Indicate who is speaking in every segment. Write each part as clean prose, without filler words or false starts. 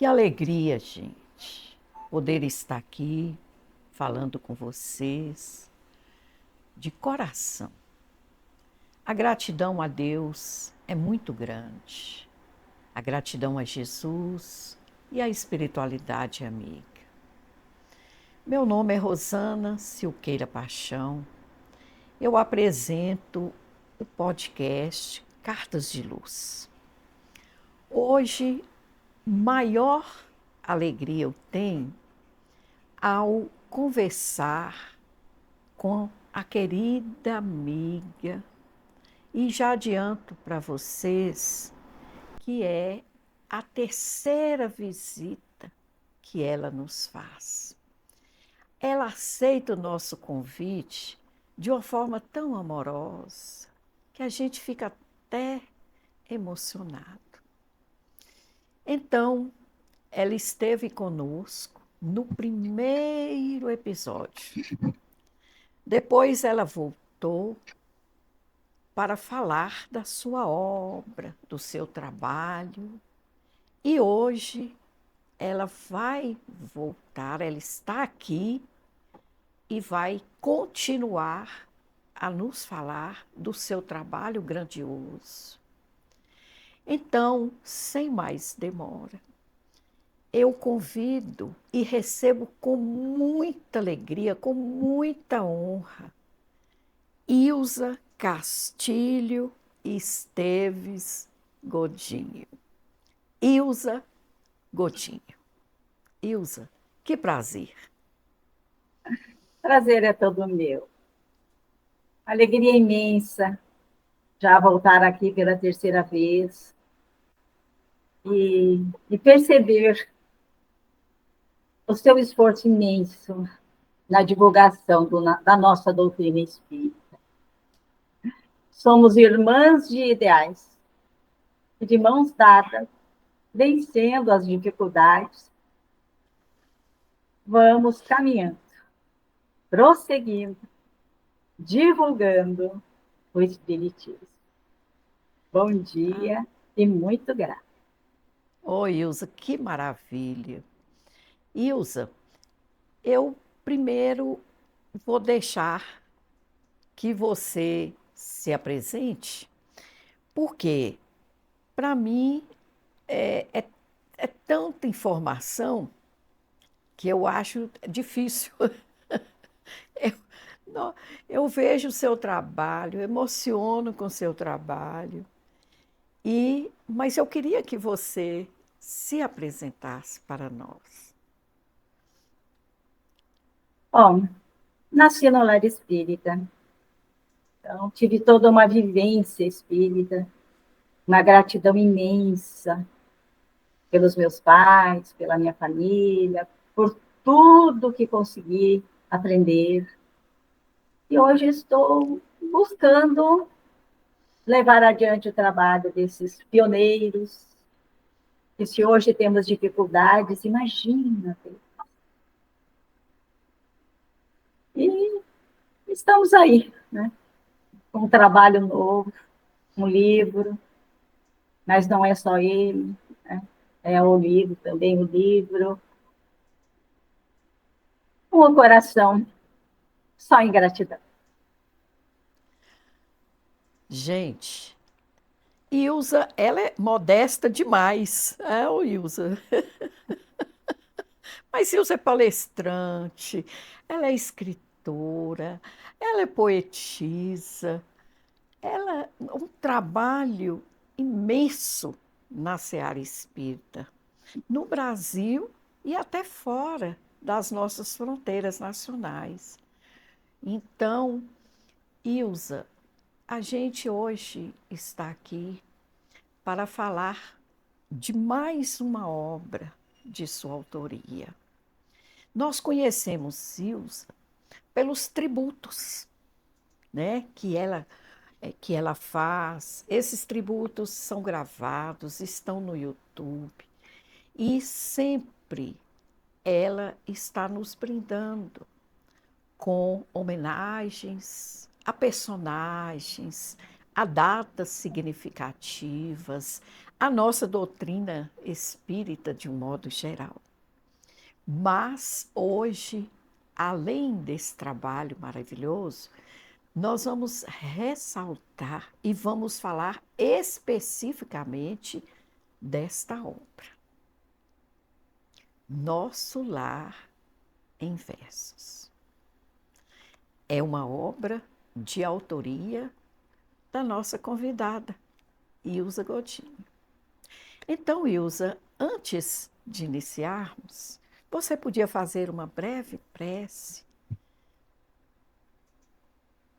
Speaker 1: Que alegria, gente, poder estar aqui falando com vocês de coração. A gratidão a Deus é muito grande. A gratidão a Jesus e a espiritualidade amiga. Meu nome é Rosana Silqueira Paixão. Eu apresento o podcast Cartas de Luz. Hoje, maior alegria eu tenho ao conversar com a querida amiga, e já adianto para vocês que é a terceira visita que ela nos faz. Ela aceita o nosso convite de uma forma tão amorosa que a gente fica até emocionado. Então, ela esteve conosco no primeiro episódio. Depois ela voltou para falar da sua obra, do seu trabalho. E hoje ela vai voltar, ela está aqui e vai continuar a nos falar do seu trabalho grandioso. Então, sem mais demora, eu convido e recebo com muita alegria, com muita honra, Ilza Castilho Esteves Godinho. Ilza Godinho. Ilza, que prazer.
Speaker 2: Prazer é todo meu. Alegria imensa já voltar aqui pela terceira vez e perceber o seu esforço imenso na divulgação da nossa doutrina espírita. Somos irmãs de ideais e de mãos dadas, vencendo as dificuldades, vamos caminhando, prosseguindo, divulgando o Espiritismo. Bom dia e muito grata.
Speaker 1: Oi, Ilza, que maravilha. Ilza, eu primeiro vou deixar que você se apresente, porque para mim é tanta informação que eu acho difícil. Eu, não, eu vejo o seu trabalho, emociono com o seu trabalho, mas eu queria que você se apresentasse para nós.
Speaker 2: Bom, nasci no lar espírita, então tive toda uma vivência espírita, uma gratidão imensa pelos meus pais, pela minha família, por tudo que consegui aprender. E hoje estou buscando levar adiante o trabalho desses pioneiros, e se hoje temos dificuldades, imagina. E estamos aí, né? Com um trabalho novo, um livro, mas não é só ele, né? É o livro também, o livro, com o coração só em gratidão.
Speaker 1: Gente, Ilza, ela é modesta demais, é, ô Ilza? Mas Ilza é palestrante, ela é escritora, ela é poetisa, ela um trabalho imenso na seara espírita, no Brasil e até fora das nossas fronteiras nacionais. Então, Ilza, a gente hoje está aqui para falar de mais uma obra de sua autoria. Nós conhecemos Ilza pelos tributos, né, que ela faz. Esses tributos são gravados, estão no YouTube e sempre ela está nos brindando com homenagens a personagens, a datas significativas, a nossa doutrina espírita de um modo geral. Mas hoje, além desse trabalho maravilhoso, nós vamos ressaltar e vamos falar especificamente desta obra. Nosso Lar em Versos. É uma obra de autoria da nossa convidada, Ilza Godinho. Então, Ilza, antes de iniciarmos, você podia fazer uma breve prece?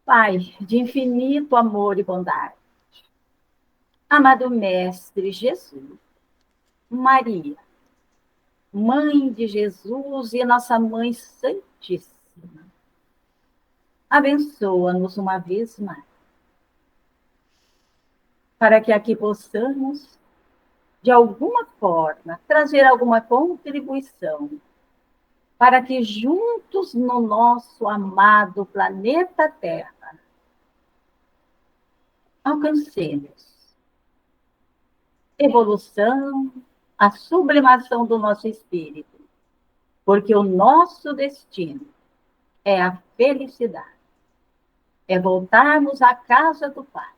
Speaker 2: Pai de infinito amor e bondade, amado Mestre Jesus, Maria, Mãe de Jesus e nossa Mãe Santíssima, abençoa-nos uma vez mais, para que aqui possamos, de alguma forma, trazer alguma contribuição, para que juntos no nosso amado planeta Terra alcancemos evolução, a sublimação do nosso espírito, porque o nosso destino é a felicidade, é voltarmos à casa do Pai.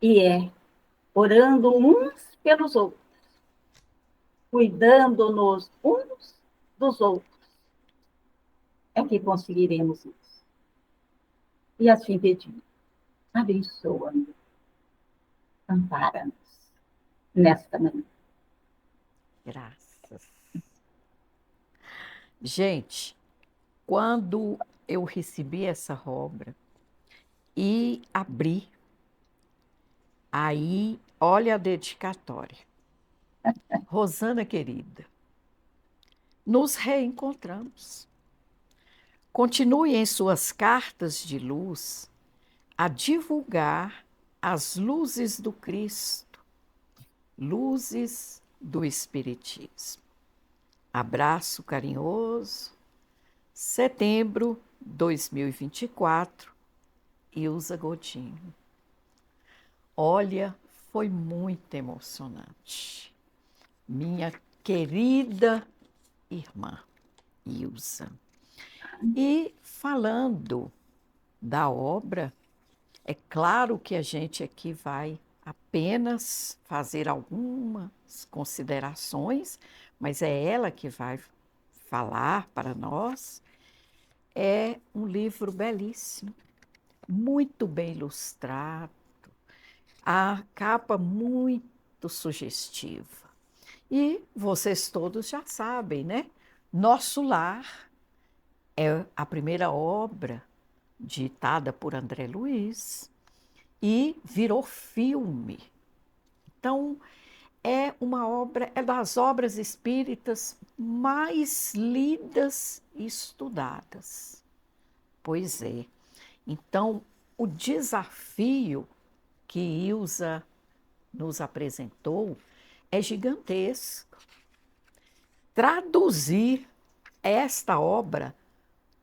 Speaker 2: E é orando uns pelos outros, cuidando-nos uns dos outros, é que conseguiremos isso. E assim pedimos, abençoa-nos, ampara-nos nesta manhã.
Speaker 1: Graças. Gente, quando eu recebi essa obra e abri, aí, olha a dedicatória. Rosana querida, nos reencontramos. Continue em suas cartas de luz a divulgar as luzes do Cristo, luzes do Espiritismo. Abraço carinhoso, setembro 2024, Ilza Godinho. Olha, foi muito emocionante. Minha querida irmã Ilza. E falando da obra, é claro que a gente aqui vai apenas fazer algumas considerações, mas é ela que vai falar para nós. É um livro belíssimo, muito bem ilustrado, a capa muito sugestiva. E vocês todos já sabem, né? Nosso Lar é a primeira obra ditada por André Luiz e virou filme. Então, é uma obra, é das obras espíritas mais lidas e estudadas. Pois é. Então, o desafio que Ilza nos apresentou é gigantesco. Traduzir esta obra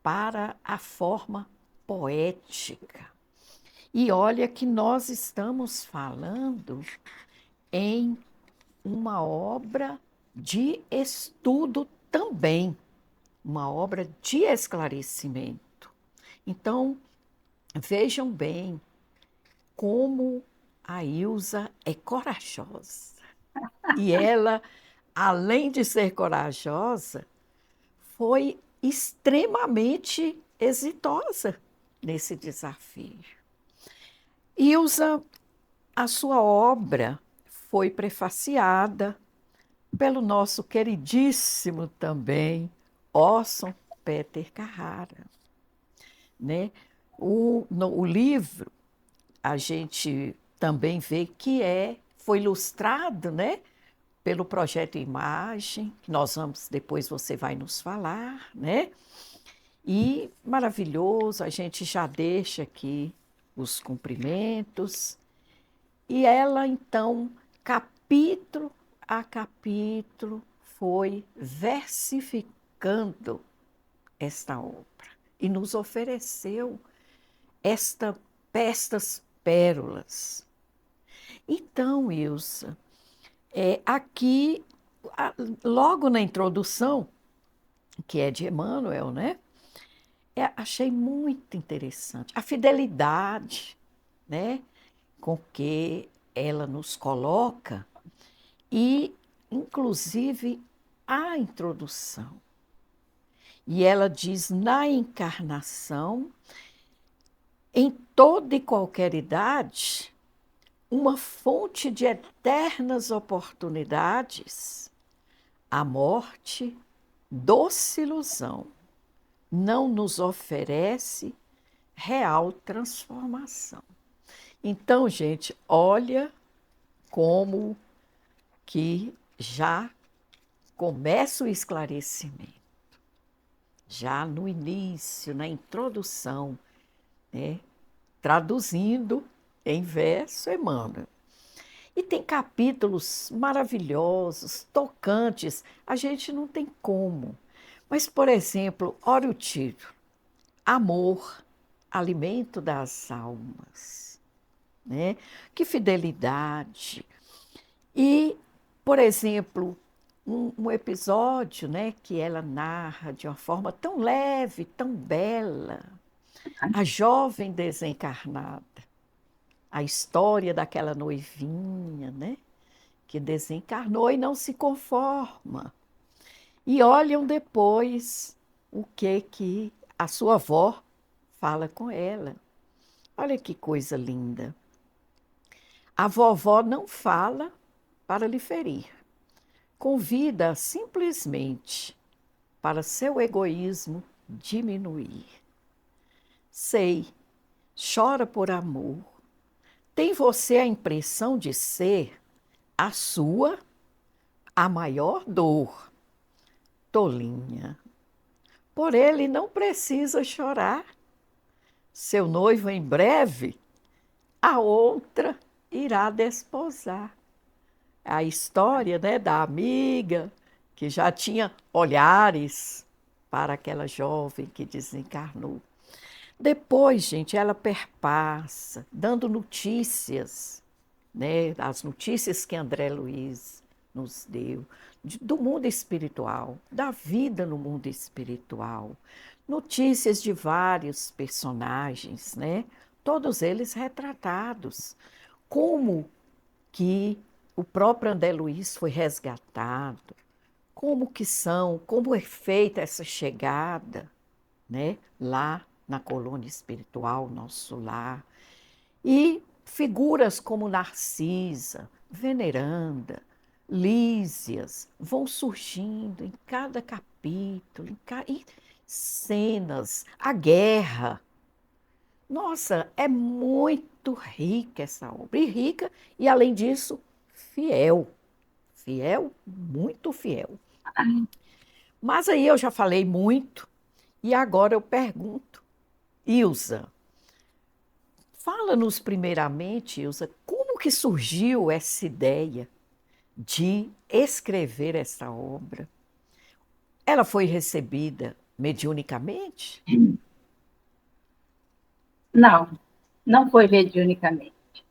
Speaker 1: para a forma poética. E olha que nós estamos falando em uma obra de estudo também, uma obra de esclarecimento. Então, vejam bem como a Ilza é corajosa. E ela, além de ser corajosa, foi extremamente exitosa nesse desafio. Ilza, a sua obra foi prefaciada pelo nosso queridíssimo também Orson Peter Carrara, né? O livro, a gente também vê que foi ilustrado, né, pelo projeto Imagem, que nós vamos, depois você vai nos falar, né? E maravilhoso, a gente já deixa aqui os cumprimentos. E ela, então, capítulo a capítulo, foi versificando esta obra e nos ofereceu estas pérolas. Então, Ilsa, aqui, logo na introdução, que é de Emmanuel, né? Achei muito interessante a fidelidade, né, com que ela nos coloca e, inclusive, a introdução. E ela diz: na encarnação, em toda e qualquer idade, uma fonte de eternas oportunidades, a morte, doce ilusão, não nos oferece real transformação. Então, gente, olha como que já começa o esclarecimento, já no início, na introdução, né? Traduzindo em verso Emmanuel. E tem capítulos maravilhosos, tocantes, a gente não tem como. Mas, por exemplo, olha o título: Amor, alimento das almas. Né? Que fidelidade. E, por exemplo, um episódio, né, que ela narra de uma forma tão leve, tão bela, a jovem desencarnada, a história daquela noivinha, né, que desencarnou e não se conforma. E olham depois o que a sua avó fala com ela. Olha que coisa linda. A vovó não fala para lhe ferir, convida simplesmente para seu egoísmo diminuir. Sei, chora por amor. Tem você a impressão de ser a sua a maior dor. Tolinha. Por ele não precisa chorar. Seu noivo em breve, a outra irá desposar. A história, né, da amiga que já tinha olhares para aquela jovem que desencarnou. Depois, gente, ela perpassa, dando notícias, né, as notícias que André Luiz nos deu, do mundo espiritual, da vida no mundo espiritual, notícias de vários personagens, né, todos eles retratados, como que o próprio André Luiz foi resgatado, como é feita essa chegada, né, lá na colônia espiritual, nosso lar. E figuras como Narcisa, Veneranda, Lísias vão surgindo em cada capítulo, e cenas, a guerra. Nossa, é muito rica essa obra, e rica, e além disso, fiel. Fiel, muito fiel. Mas aí eu já falei muito, e agora eu pergunto, Ilza, fala-nos primeiramente, Ilza, como que surgiu essa ideia de escrever essa obra? Ela foi recebida mediunicamente?
Speaker 2: Não, não foi mediunicamente.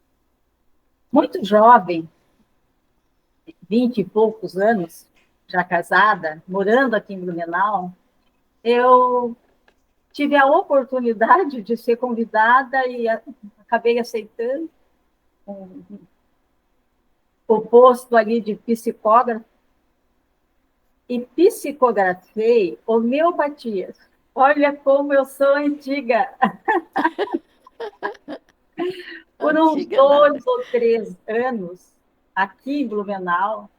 Speaker 2: Muito jovem, 20 e poucos anos, já casada, morando aqui em Blumenau, eu tive a oportunidade de ser convidada e acabei aceitando o posto ali de psicógrafo e psicografei homeopatias. Olha como eu sou antiga. Por uns
Speaker 1: Antiga nada.
Speaker 2: 2 ou 3 anos, aqui em Blumenau,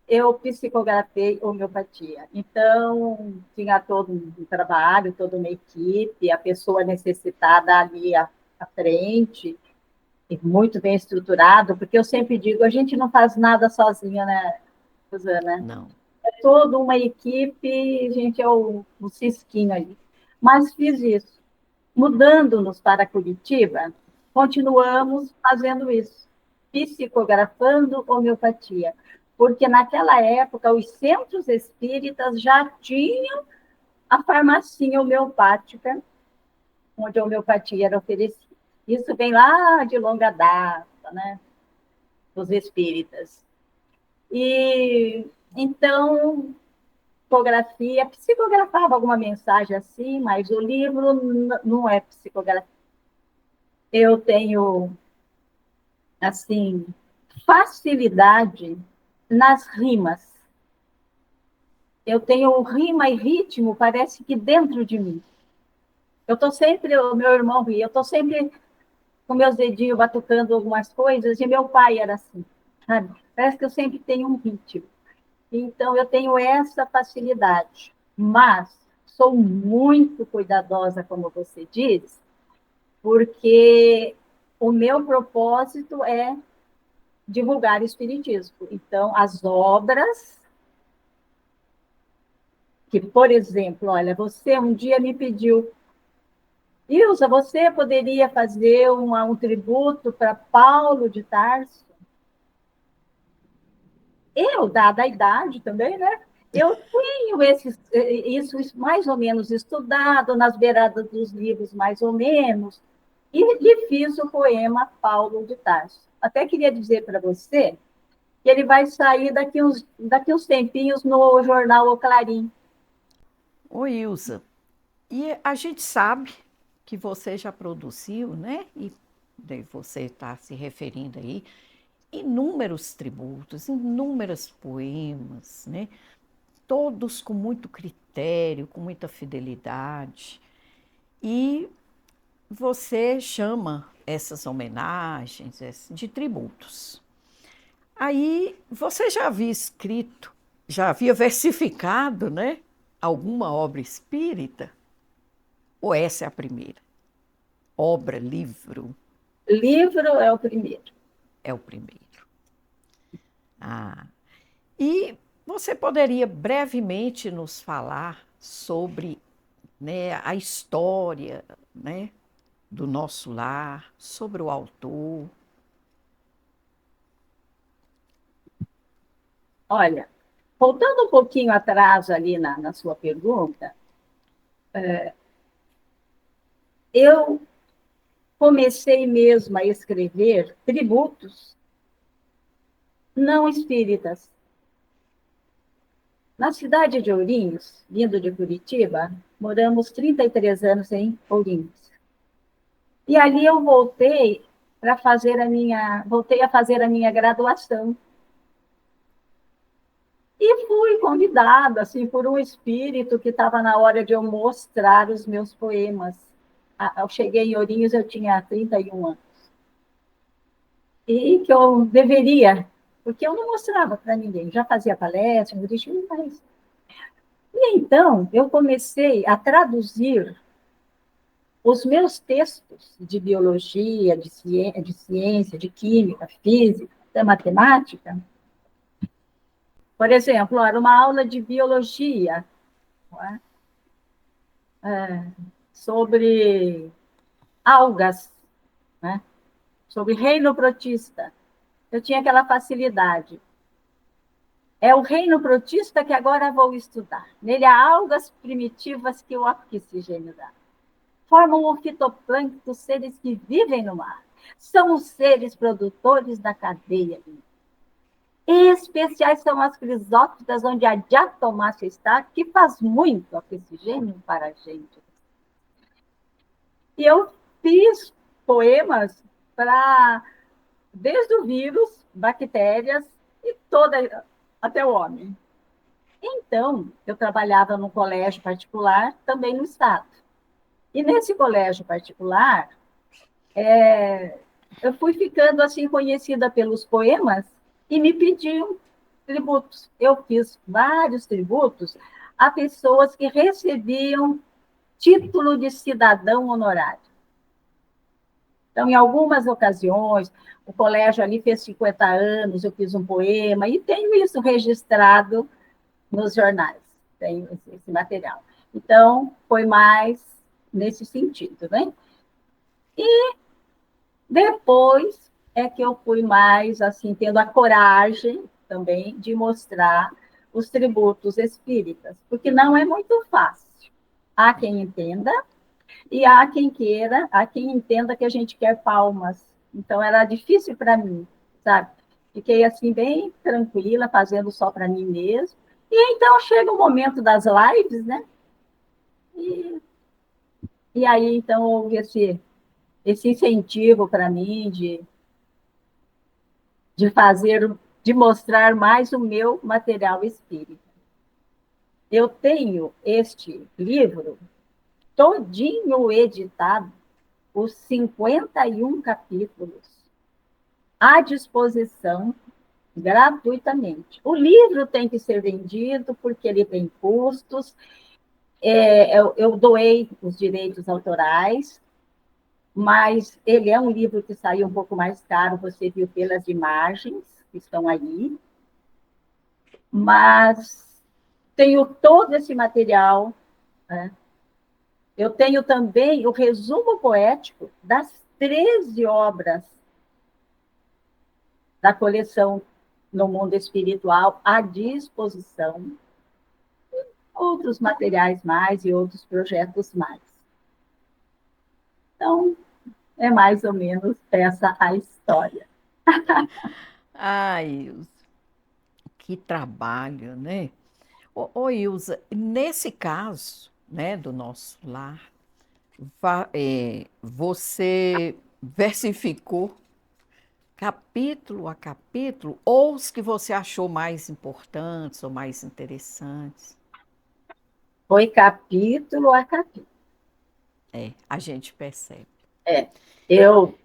Speaker 2: eu psicografei homeopatia. Então, tinha todo um trabalho, toda uma equipe, a pessoa necessitada ali à frente, e muito bem estruturado, porque eu sempre digo, a gente não faz nada sozinha, né, Rosana?
Speaker 1: Não.
Speaker 2: É toda uma equipe, a gente é o cisquinho ali. Mas fiz isso. Mudando-nos para Curitiba, continuamos fazendo isso, psicografando homeopatia, porque naquela época os centros espíritas já tinham a farmacinha homeopática, onde a homeopatia era oferecida. Isso vem lá de longa data, né? os espíritas. E então, psicografia, psicografava alguma mensagem assim, mas o livro não é psicografia. Eu tenho, assim, facilidade nas rimas. Eu tenho rima e ritmo, parece que dentro de mim. Eu estou sempre, o meu irmão ri, eu estou sempre com meus dedinhos batucando algumas coisas, e meu pai era assim, sabe? Parece que eu sempre tenho um ritmo. Então, eu tenho essa facilidade, mas sou muito cuidadosa, como você diz, porque o meu propósito é divulgar o espiritismo. Então, as obras que, por exemplo, olha, você um dia me pediu, Ilza, você poderia fazer um tributo para Paulo de Tarso? Eu, dada a idade também, né? Eu tenho isso mais ou menos estudado, nas beiradas dos livros, mais ou menos, e fiz o poema Paulo de Tarso. Até queria dizer para você que ele vai sair daqui uns tempinhos no jornal O Clarim.
Speaker 1: Ô, Ilza, e a gente sabe que você já produziu, né? E você está se referindo aí, inúmeros tributos, inúmeros poemas, né? Todos com muito critério, com muita fidelidade. E você chama essas homenagens de tributos. Aí você já havia escrito, já havia versificado, né? Alguma obra espírita? Ou essa é a primeira? Obra, livro,
Speaker 2: Livro é o primeiro.
Speaker 1: é o primeiro. Ah, e você poderia brevemente nos falar sobre, né, a história, né, do nosso lar, sobre o autor?
Speaker 2: Olha, voltando um pouquinho atrás ali na sua pergunta, eu comecei mesmo a escrever tributos não espíritas. Na cidade de Ourinhos, vindo de Curitiba, moramos 33 anos em Ourinhos. E ali eu voltei a fazer a minha graduação. E fui convidada assim por um espírito que estava na hora de eu mostrar os meus poemas. Eu cheguei em Ourinhos, eu tinha 31 anos. E que eu deveria, porque eu não mostrava para ninguém. Já fazia palestra, mas... E então eu comecei a traduzir os meus textos de biologia, de ciência, de química, física, de matemática. Por exemplo, era uma aula de biologia, sobre algas, né? Sobre reino protista. Eu tinha aquela facilidade. É o reino protista que agora vou estudar. Nele há algas primitivas que o oxigênio dá. Formam o fitoplâncton, seres que vivem no mar. São os seres produtores da cadeia. E especiais são as crisófitas, onde a diatomácea está, que faz muito oxigênio para a gente. E eu fiz poemas para, desde o vírus, bactérias e toda, até o homem. Então, eu trabalhava num colégio particular, também no estado. E nesse colégio particular, eu fui ficando assim conhecida pelos poemas e me pediam tributos. Eu fiz vários tributos a pessoas que recebiam título de cidadão honorário. Então, em algumas ocasiões, o colégio ali fez 50 anos, eu fiz um poema, e tenho isso registrado nos jornais, tenho esse material. Então, foi mais nesse sentido, né? E depois é que eu fui mais, assim, tendo a coragem também de mostrar os tributos espíritas, porque não é muito fácil. Há quem entenda, e há quem queira, há quem entenda que a gente quer palmas. Então, era difícil para mim, sabe? Fiquei assim, bem tranquila, fazendo só para mim mesmo. E então chega o momento das lives, né? E, e aí, então, houve esse incentivo para mim de fazer, de mostrar mais o meu material espírita. Eu tenho este livro todinho editado, os 51 capítulos, à disposição gratuitamente. O livro tem que ser vendido porque ele tem custos. Eu doei os direitos autorais, mas ele é um livro que saiu um pouco mais caro, você viu pelas imagens que estão aí, mas tenho todo esse material, né? Eu tenho também o resumo poético das 13 obras da coleção No Mundo Espiritual à disposição, outros materiais mais e outros projetos mais. Então, é mais ou menos essa a história.
Speaker 1: Ai, Ilza, que trabalho, né? Ô, Ilza, nesse caso, né, do nosso lar, você versificou capítulo a capítulo, ou os que você achou mais importantes ou mais interessantes?
Speaker 2: Foi capítulo a capítulo.
Speaker 1: É, a gente percebe.
Speaker 2: É, eu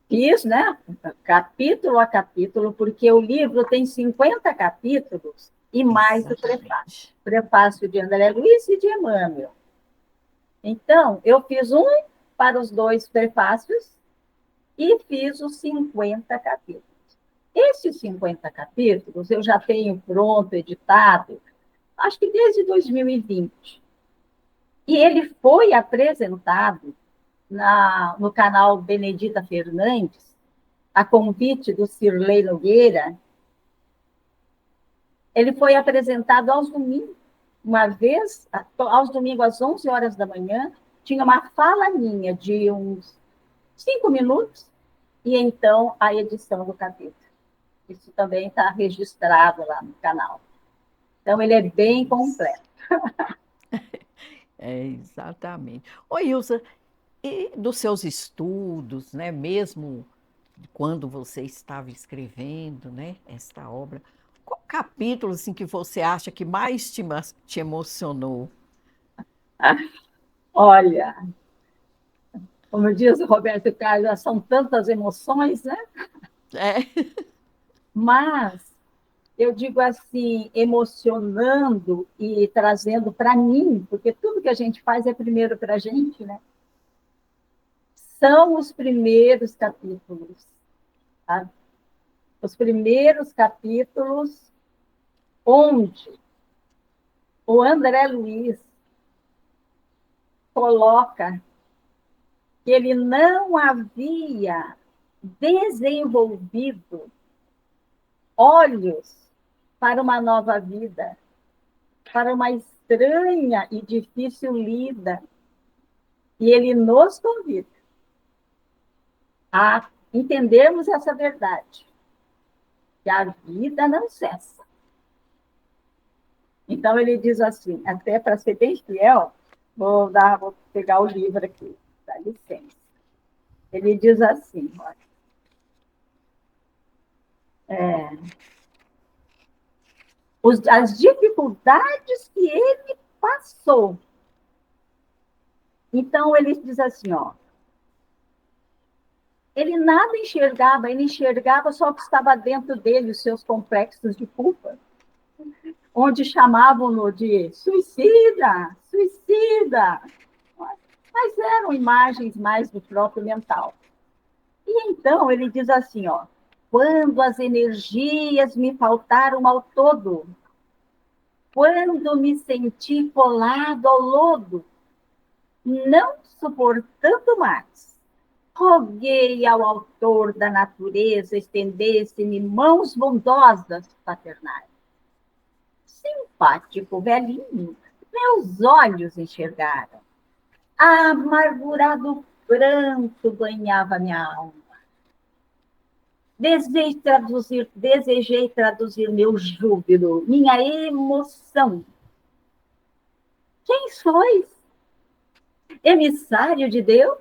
Speaker 2: fiz, né, capítulo a capítulo, porque o livro tem 50 capítulos e mais o prefácio.
Speaker 1: Exatamente.
Speaker 2: Prefácio de André Luiz e de Emmanuel. Então, eu fiz um para os dois prefácios e fiz os 50 capítulos. Esses 50 capítulos eu já tenho pronto, editado, acho que desde 2020. E ele foi apresentado no canal Benedita Fernandes, a convite do Cirlei Nogueira. Ele foi apresentado aos domingos, uma vez, aos domingos, às 11 horas da manhã, tinha uma fala minha de uns 5 minutos, e então a edição do capítulo. Isso também está registrado lá no canal. Então, ele é bem completo.
Speaker 1: É, exatamente. Ô, Ilza, e dos seus estudos, né, mesmo quando você estava escrevendo, né, esta obra, qual capítulo assim, que você acha que mais te emocionou?
Speaker 2: Olha, como diz o Roberto Carlos, são tantas emoções, né?
Speaker 1: É.
Speaker 2: Mas eu digo assim, emocionando e trazendo para mim, porque tudo que a gente faz é primeiro para a gente, né? São os primeiros capítulos, tá? Os primeiros capítulos onde o André Luiz coloca que ele não havia desenvolvido olhos para uma nova vida, para uma estranha e difícil lida. E ele nos convida a entendermos essa verdade, que a vida não cessa. Então, ele diz assim, até para ser bem fiel, vou pegar o livro aqui, dá licença. Ele diz assim, olha, as dificuldades que ele passou. Então, ele diz assim, ó, ele nada enxergava, ele enxergava só o que estava dentro dele, os seus complexos de culpa, onde chamavam-no de suicida, suicida, mas eram imagens mais do próprio mental. E então ele diz assim, ó, quando as energias me faltaram ao todo, quando me senti colado ao lodo, não suportando mais, roguei ao autor da natureza estendesse-me mãos bondosas paternais. Simpático velhinho, meus olhos enxergaram. Amargurado pranto banhava minha alma. Desejei traduzir meu júbilo, minha emoção. Quem sois? Emissário de Deus?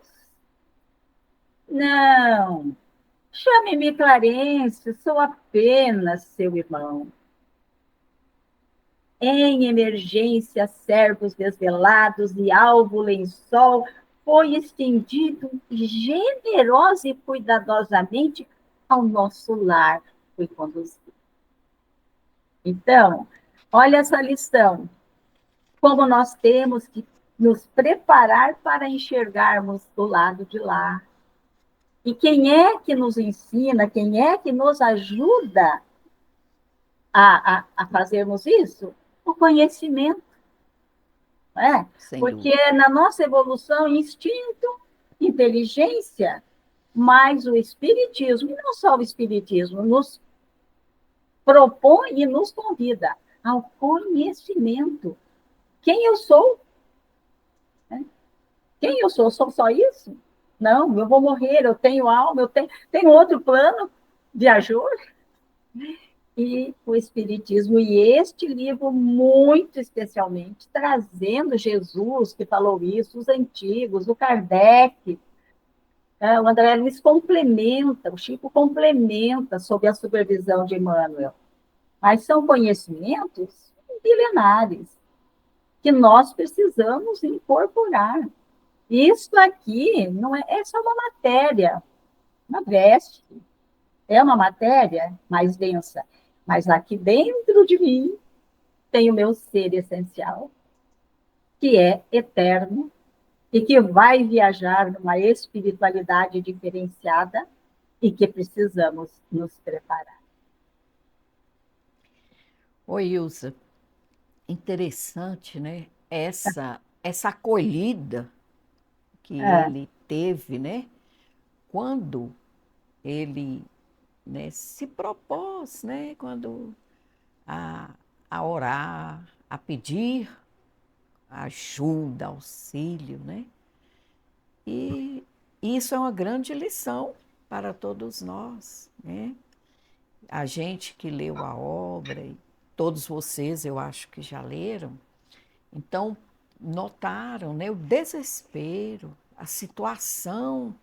Speaker 2: Não. Chame-me Clarence, sou apenas seu irmão. Em emergência, servos desvelados e alvo lençol foi estendido generosa e cuidadosamente ao nosso lar. Foi conduzido. Então, olha essa lição. Como nós temos que nos preparar para enxergarmos do lado de lá. E quem é que nos ensina, quem é que nos ajuda a fazermos isso? O conhecimento. Não é?
Speaker 1: Sem
Speaker 2: Porque
Speaker 1: dúvida.
Speaker 2: na nossa evolução, instinto, inteligência, mas o Espiritismo, e não só o Espiritismo, nos propõe e nos convida ao conhecimento. Quem eu sou? Quem eu sou? Sou só isso? Não, eu vou morrer, eu tenho alma, tenho outro plano, viajou. E o Espiritismo, e este livro, muito especialmente, trazendo Jesus, que falou isso, os antigos, o Kardec, o André Luiz complementa, o Chico complementa sob a supervisão de Emmanuel. Mas são conhecimentos milenares que nós precisamos incorporar. Isso aqui não é só uma matéria, uma veste, é uma matéria mais densa, mas aqui dentro de mim tem o meu ser essencial, que é eterno e que vai viajar numa espiritualidade diferenciada e que precisamos nos preparar.
Speaker 1: Oi, Ilza, interessante, né? Essa acolhida que
Speaker 2: É,
Speaker 1: ele teve, né? Quando ele, né, se propôs, né? Quando a, a orar, a pedir ajuda, auxílio, né? E isso é uma grande lição para todos nós, né? A gente que leu a obra, e todos vocês eu acho que já leram, então notaram, né, o desespero, a situação,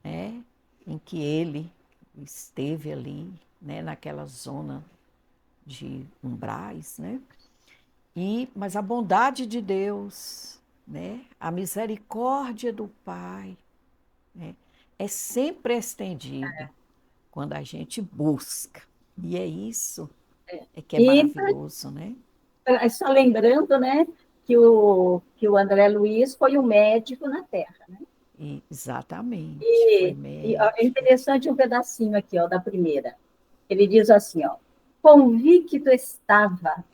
Speaker 1: né, em que ele esteve ali, né, naquela zona de umbrais, né? Mas a bondade de Deus, né, a misericórdia do Pai, né, é sempre estendida quando a gente busca. E é isso é que é
Speaker 2: e
Speaker 1: maravilhoso, né?
Speaker 2: só lembrando, né, que o André Luiz foi um médico na Terra. Né?
Speaker 1: Exatamente, foi
Speaker 2: E ó, é
Speaker 1: médico.
Speaker 2: interessante um pedacinho aqui, ó, da primeira. Ele diz assim, ó, convicto estava,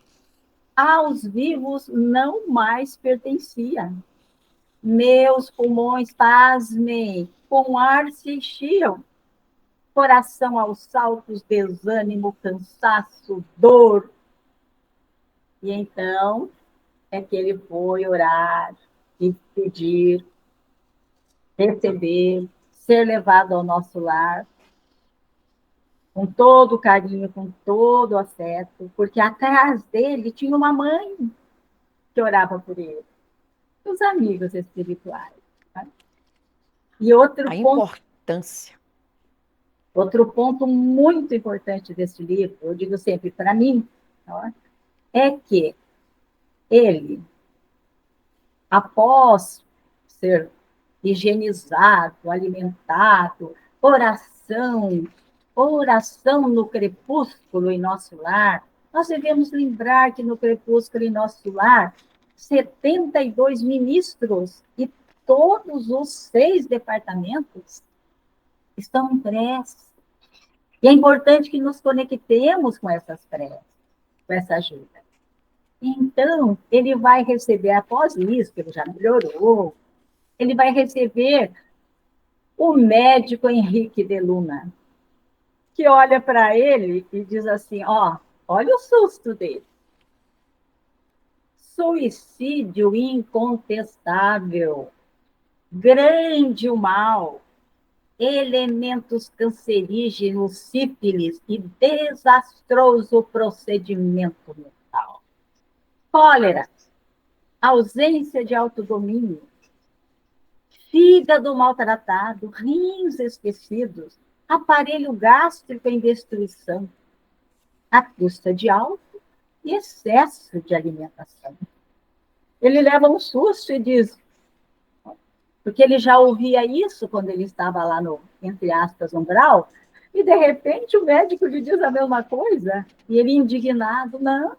Speaker 2: aos vivos não mais pertencia. Meus pulmões, pasmem, com ar se enchiam, coração aos saltos, desânimo, cansaço, dor. E então é que ele foi orar e pedir, receber, ser levado ao nosso lar, com todo o carinho, com todo o afeto, porque atrás dele tinha uma mãe que orava por ele, os amigos espirituais. Tá? E
Speaker 1: A importância.
Speaker 2: outro ponto muito importante desse livro, eu digo sempre para mim, ó, é que ele, após ser higienizado, alimentado, oração, oração no crepúsculo em nosso lar, nós devemos lembrar que no crepúsculo em nosso lar, 72 ministros e todos os 6 departamentos estão em prece. E é importante que nos conectemos com essas preces, com essa ajuda. Então, ele vai receber, após isso, que ele já melhorou, ele vai receber o médico Henrique de Luna, que olha para ele e diz assim, ó, olha o susto dele. Suicídio incontestável, grande o mal, elementos cancerígenos, sífilis e desastroso procedimento mental. Cólera, ausência de autodomínio, fígado maltratado, rins esquecidos, aparelho gástrico em destruição, à custa de álcool e excesso de alimentação. Ele leva um susto e diz, porque ele já ouvia isso quando ele estava lá no, entre aspas, umbral, e de repente o médico lhe diz a mesma coisa, e ele indignado, não,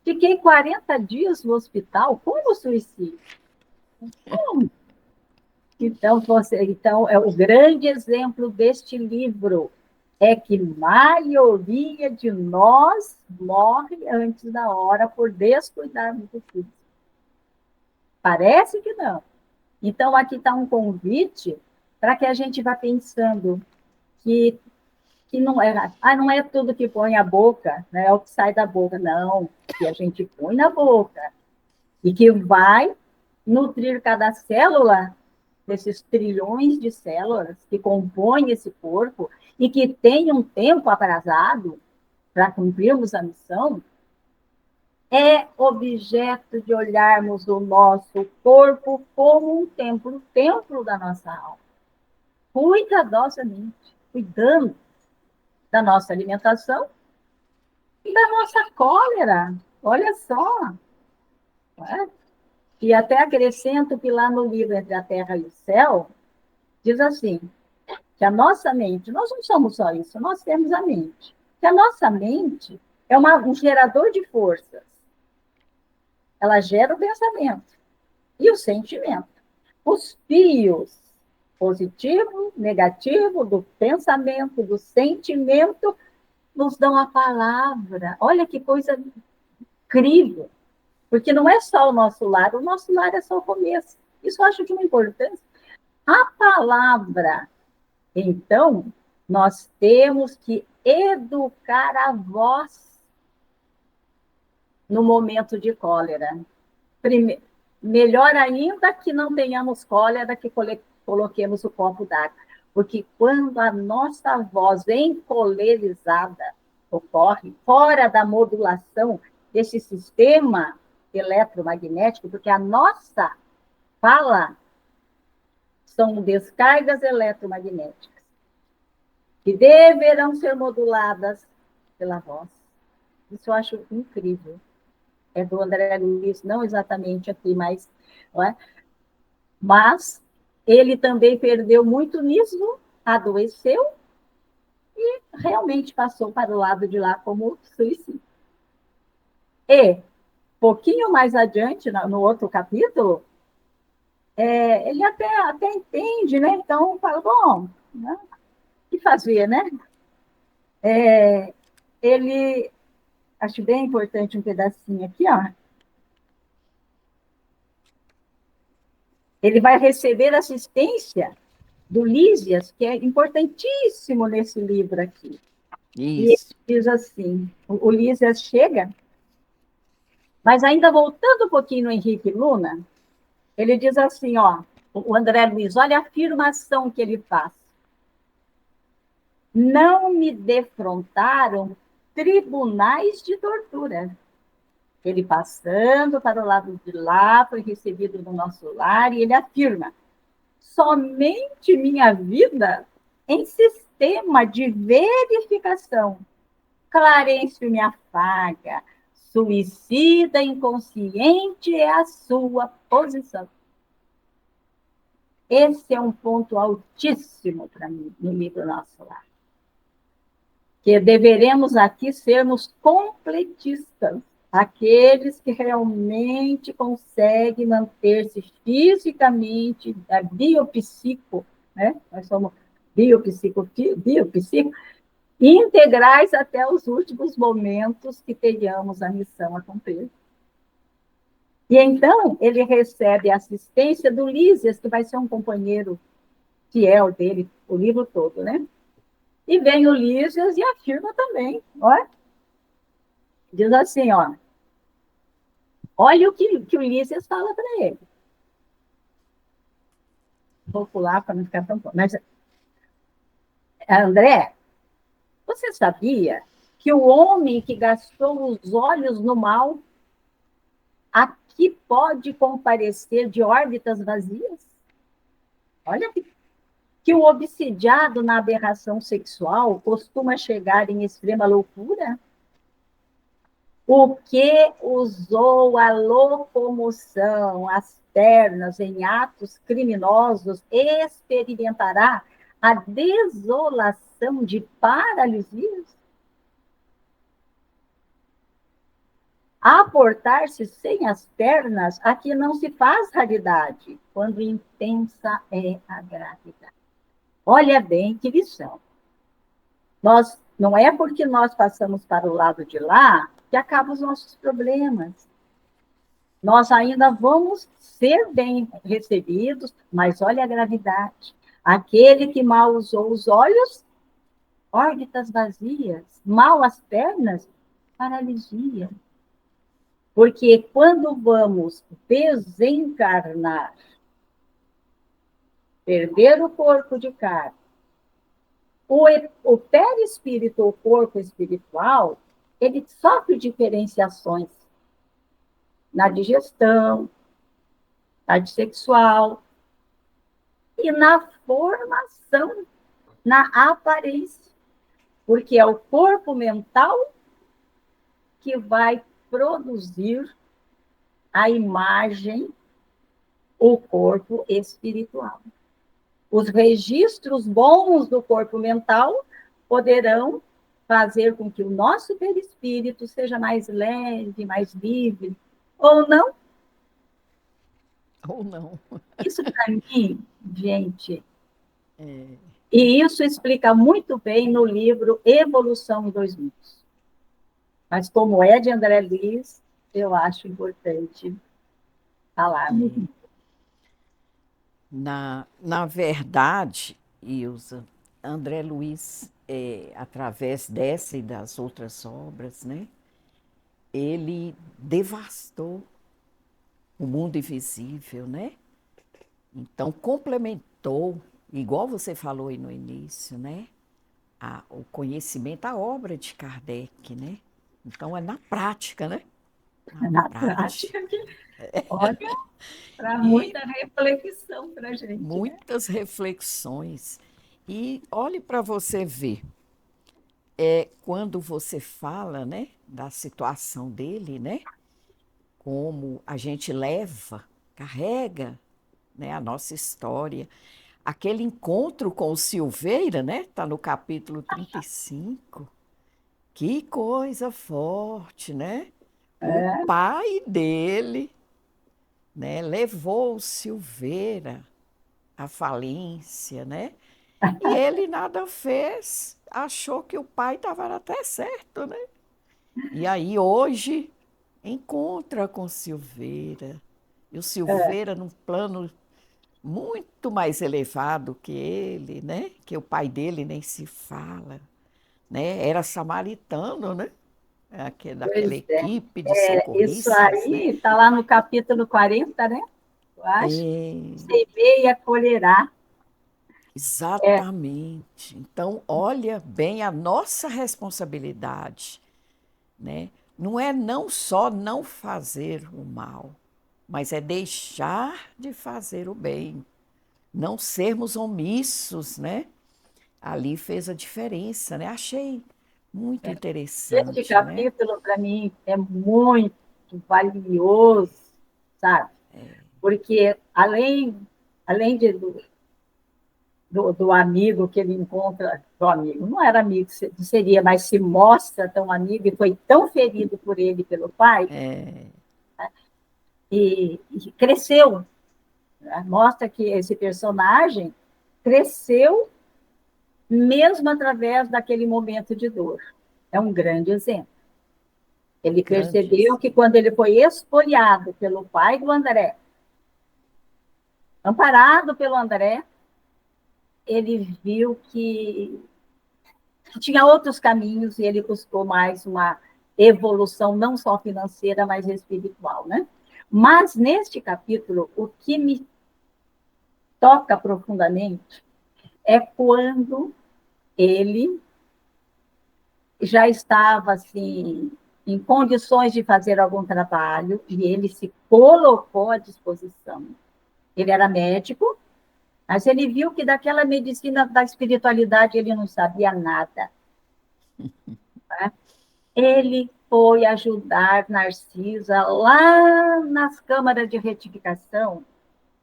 Speaker 2: fiquei 40 dias no hospital, como suicídio? Como? Então, é o grande exemplo deste livro é que maioria de nós morre antes da hora por descuidarmos do filho. Parece que não. Então, aqui está um convite para que a gente vá pensando que não é tudo que põe a boca, né, é o que sai da boca, não, que a gente põe na boca e que vai nutrir cada célula desses trilhões de células que compõem esse corpo e que tem um tempo aprazado para cumprirmos a missão, é objeto de olharmos o nosso corpo como um templo, o templo da nossa alma. Cuidadosamente, cuidando da nossa alimentação e da nossa cólera. Olha só. É? E até acrescento que lá no livro Entre a Terra e o Céu, diz assim, que a nossa mente, nós não somos só isso, nós temos a mente. Que a nossa mente é um gerador de forças. Ela gera o pensamento e o sentimento. Os fios positivo, negativo, do pensamento, do sentimento, nos dão a palavra. Olha que coisa incrível. Porque não é só o nosso lar é só o começo. Isso eu acho de uma importância. A palavra, então, nós temos que educar a voz no momento de cólera. Melhor ainda que não tenhamos cólera, que coloquemos o copo d'água. Porque quando a nossa voz encolerizada ocorre, fora da modulação desse sistema eletromagnético, porque a nossa fala são descargas eletromagnéticas que deverão ser moduladas pela voz. Isso eu acho incrível. É do André Luiz, não exatamente aqui, mas ele também perdeu muito nisso, adoeceu e realmente passou para o lado de lá como suicídio. E, pouquinho mais adiante, no outro capítulo, ele até entende, né? Então, fala, bom, né? O que fazer, né? Ele, acho bem importante um pedacinho aqui, ó. Ele vai receber assistência do Lísias, que é importantíssimo nesse livro aqui. E ele
Speaker 1: Isso.
Speaker 2: diz assim, o Lísias chega, mas ainda voltando um pouquinho no Henrique Luna, ele diz assim, ó, o André Luiz, olha a afirmação que ele faz. Não me defrontaram tribunais de tortura. Ele passando para o lado de lá, foi recebido no nosso lar, e ele afirma, somente minha vida em sistema de verificação. Clarencio me afaga, suicida inconsciente é a sua posição. Esse é um ponto altíssimo para mim no livro Nosso Lar. Que deveremos aqui sermos completistas, aqueles que realmente conseguem manter-se fisicamente, biopsico, né? Nós somos biopsico, integrais até os últimos momentos que tenhamos a missão a cumprir. E então ele recebe a assistência do Lísias, que vai ser um companheiro fiel dele o livro todo, né? E vem o Lísias e afirma também, ó, diz assim, ó, olha o que o Lísias fala para ele. vou pular para não ficar tão... Mas, André, você sabia que o homem que gastou os olhos no mal, aqui pode comparecer de órbitas vazias? Olha que o obsidiado na aberração sexual costuma chegar em extrema loucura? O que usou a locomoção, as pernas em atos criminosos, experimentará a desolação de paralisias? Aportar-se sem as pernas, aqui não se faz raridade, quando intensa é a gravidade. Olha bem que lição. Não é porque nós passamos para o lado de lá que acabam os nossos problemas. Nós ainda vamos ser bem recebidos, mas olha a gravidade. Aquele que mal usou os olhos, órbitas vazias, mal as pernas, paralisia. Porque quando vamos desencarnar, perder o corpo de carne, o perispírito, o corpo espiritual, ele sofre diferenciações na digestão, parte sexual e na formação, na aparência, porque é o corpo mental que vai produzir a imagem, o corpo espiritual. Os registros bons do corpo mental poderão fazer com que o nosso perispírito seja mais leve, mais livre, ou não.
Speaker 1: Ou não.
Speaker 2: Isso, para mim, gente, e isso explica muito bem no livro Evolução em 2 Mundos. Mas, como é de André Luiz, eu acho importante falar.
Speaker 1: Na verdade, Ilza, André Luiz, através dessa e das outras obras, né, ele devastou o mundo invisível, né? Então, complementou, igual você falou aí no início, né? O conhecimento, a obra de Kardec, né? Então, é na prática, né?
Speaker 2: Na prática, olha, para
Speaker 1: E
Speaker 2: muita reflexão para a gente, né?
Speaker 1: muitas reflexões. E olhe para você ver, quando você fala, né, da situação dele, né? Como a gente leva, carrega, né, a nossa história. Aquele encontro com o Silveira, né? Está no capítulo 35. Que coisa forte, né? O pai dele, né, levou o Silveira à falência, né? E ele nada fez, achou que o pai estava até certo, né? E aí hoje encontra com o Silveira. E o Silveira num plano muito mais elevado que ele, né? Que o pai dele nem se fala, né? Era samaritano, né? Daquela
Speaker 2: Pois é.
Speaker 1: equipe de
Speaker 2: Isso
Speaker 1: socorristas, né?
Speaker 2: aí está lá no capítulo 40, né? Eu acho.
Speaker 1: É,
Speaker 2: Semeia, colherá. É,
Speaker 1: exatamente. Então, olha bem a nossa responsabilidade, né? Não é não só não fazer o mal, mas é deixar de fazer o bem, não sermos omissos, né? Ali fez a diferença, né? Achei muito
Speaker 2: esse
Speaker 1: interessante, né?
Speaker 2: capítulo, para mim, é muito valioso, sabe? Porque, além do amigo que ele encontra, do amigo, não era amigo, seria, mas se mostra tão amigo e foi tão ferido por ele, pelo pai, e cresceu. Né? Mostra que esse personagem cresceu mesmo através daquele momento de dor. É um grande exemplo. Ele percebeu
Speaker 1: Grandes.
Speaker 2: que quando ele foi espoliado pelo pai do André, amparado pelo André, ele viu que tinha outros caminhos e ele buscou mais uma evolução, não só financeira, mas espiritual. Né? Mas, neste capítulo, o que me toca profundamente é quando ele já estava assim em condições de fazer algum trabalho e ele se colocou à disposição. Ele era médico, mas ele viu que daquela medicina da espiritualidade ele não sabia nada. Né? Ele foi ajudar Narcisa lá nas câmaras de retificação,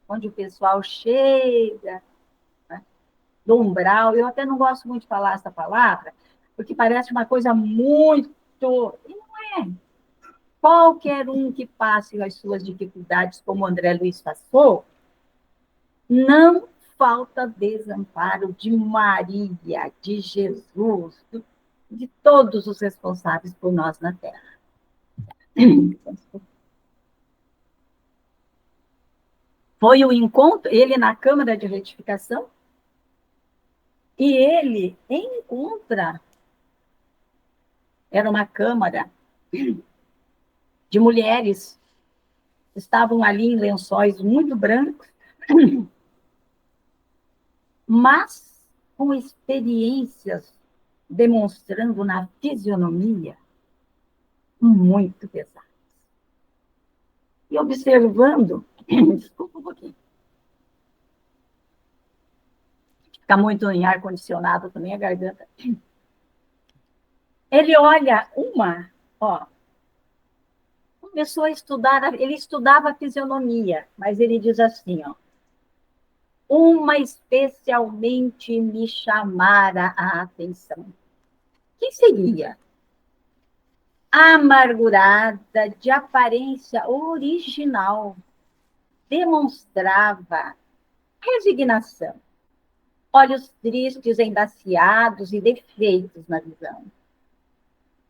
Speaker 2: onde o pessoal chega, né, do umbral. Eu até não gosto muito de falar essa palavra, porque parece uma coisa muito. E não é. Qualquer um que passe as suas dificuldades, como o André Luiz passou, não falta desamparo de Maria, de Jesus, de todos os responsáveis por nós na Terra. Foi o encontro, ele na Câmara de Retificação, e ele encontra, era uma Câmara de mulheres, estavam ali em lençóis muito brancos, mas com experiências demonstrando na fisionomia muito pesadas. E observando, desculpa um pouquinho, fica muito em ar-condicionado também a garganta. Ele olha ó, começou a estudar, ele estudava fisionomia, mas ele diz assim, ó, uma especialmente me chamara a atenção. Quem seria? Amargurada, de aparência original, demonstrava resignação, olhos tristes, embaciados e defeitos na visão.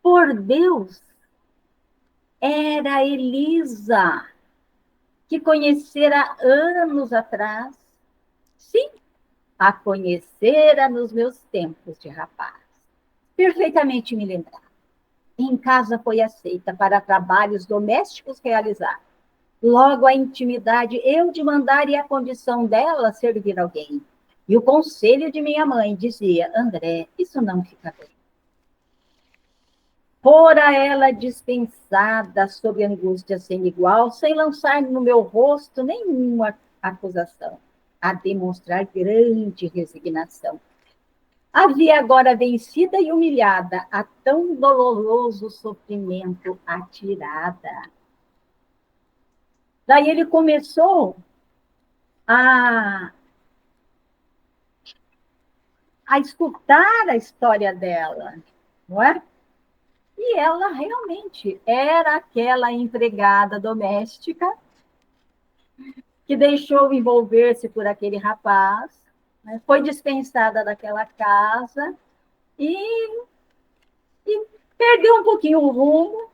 Speaker 2: Por Deus, era Elisa, que conhecera anos atrás, sim, a conhecera nos meus tempos de rapaz. Perfeitamente me lembrar. Em casa foi aceita para trabalhos domésticos realizar. Logo a intimidade eu de mandar e a condição dela servir alguém. E o conselho de minha mãe dizia, André, isso não fica bem. Fora ela dispensada sob angústia sem igual, sem lançar no meu rosto nenhuma acusação, a demonstrar grande resignação. Havia agora vencida e humilhada a tão doloroso sofrimento atirada. Daí ele começou a, a escutar a história dela, não é? E ela realmente era aquela empregada doméstica que deixou envolver-se por aquele rapaz, né? Foi dispensada daquela casa e, e perdeu um pouquinho o rumo,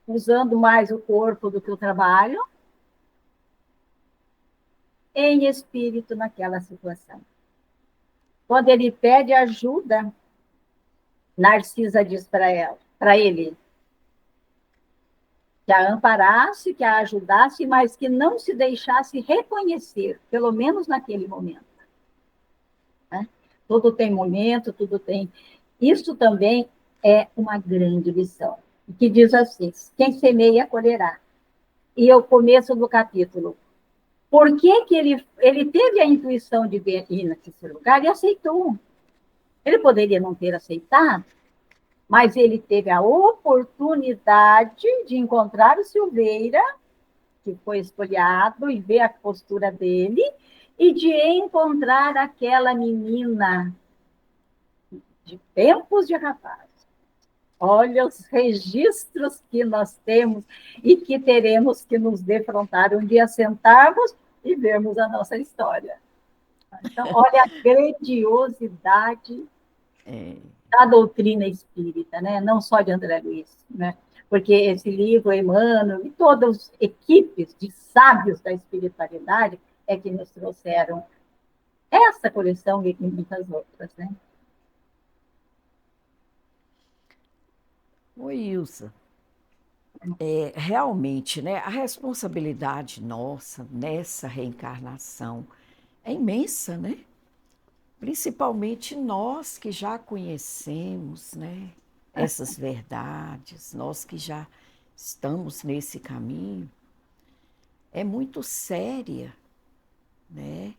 Speaker 2: usando mais o corpo do que o trabalho, em espírito naquela situação. Quando ele pede ajuda, Narcisa diz para ele, que a amparasse, que a ajudasse, mas que não se deixasse reconhecer, pelo menos naquele momento. Né? Tudo tem momento, tudo tem. Isso também é uma grande lição, que diz assim: quem semeia, colherá. E o começo do capítulo. Por que, que ele teve a intuição de ir naquele lugar e aceitou? Ele poderia não ter aceitado, mas ele teve a oportunidade de encontrar o Silveira, que foi espoliado, e ver a postura dele, e de encontrar aquela menina de tempos de rapaz. Olha os registros que nós temos e que teremos que nos defrontar um dia, sentarmos e vermos a nossa história. Então, olha a grandiosidade da doutrina espírita, né? Não só de André Luiz, né? Porque esse livro, Emmanuel, e todas as equipes de sábios da espiritualidade é que nos trouxeram essa coleção e muitas outras, né?
Speaker 1: Oi, Ilsa. Realmente, né, a responsabilidade nossa nessa reencarnação é imensa, né? Principalmente nós que já conhecemos, né, essas verdades, nós que já estamos nesse caminho, é muito séria, né?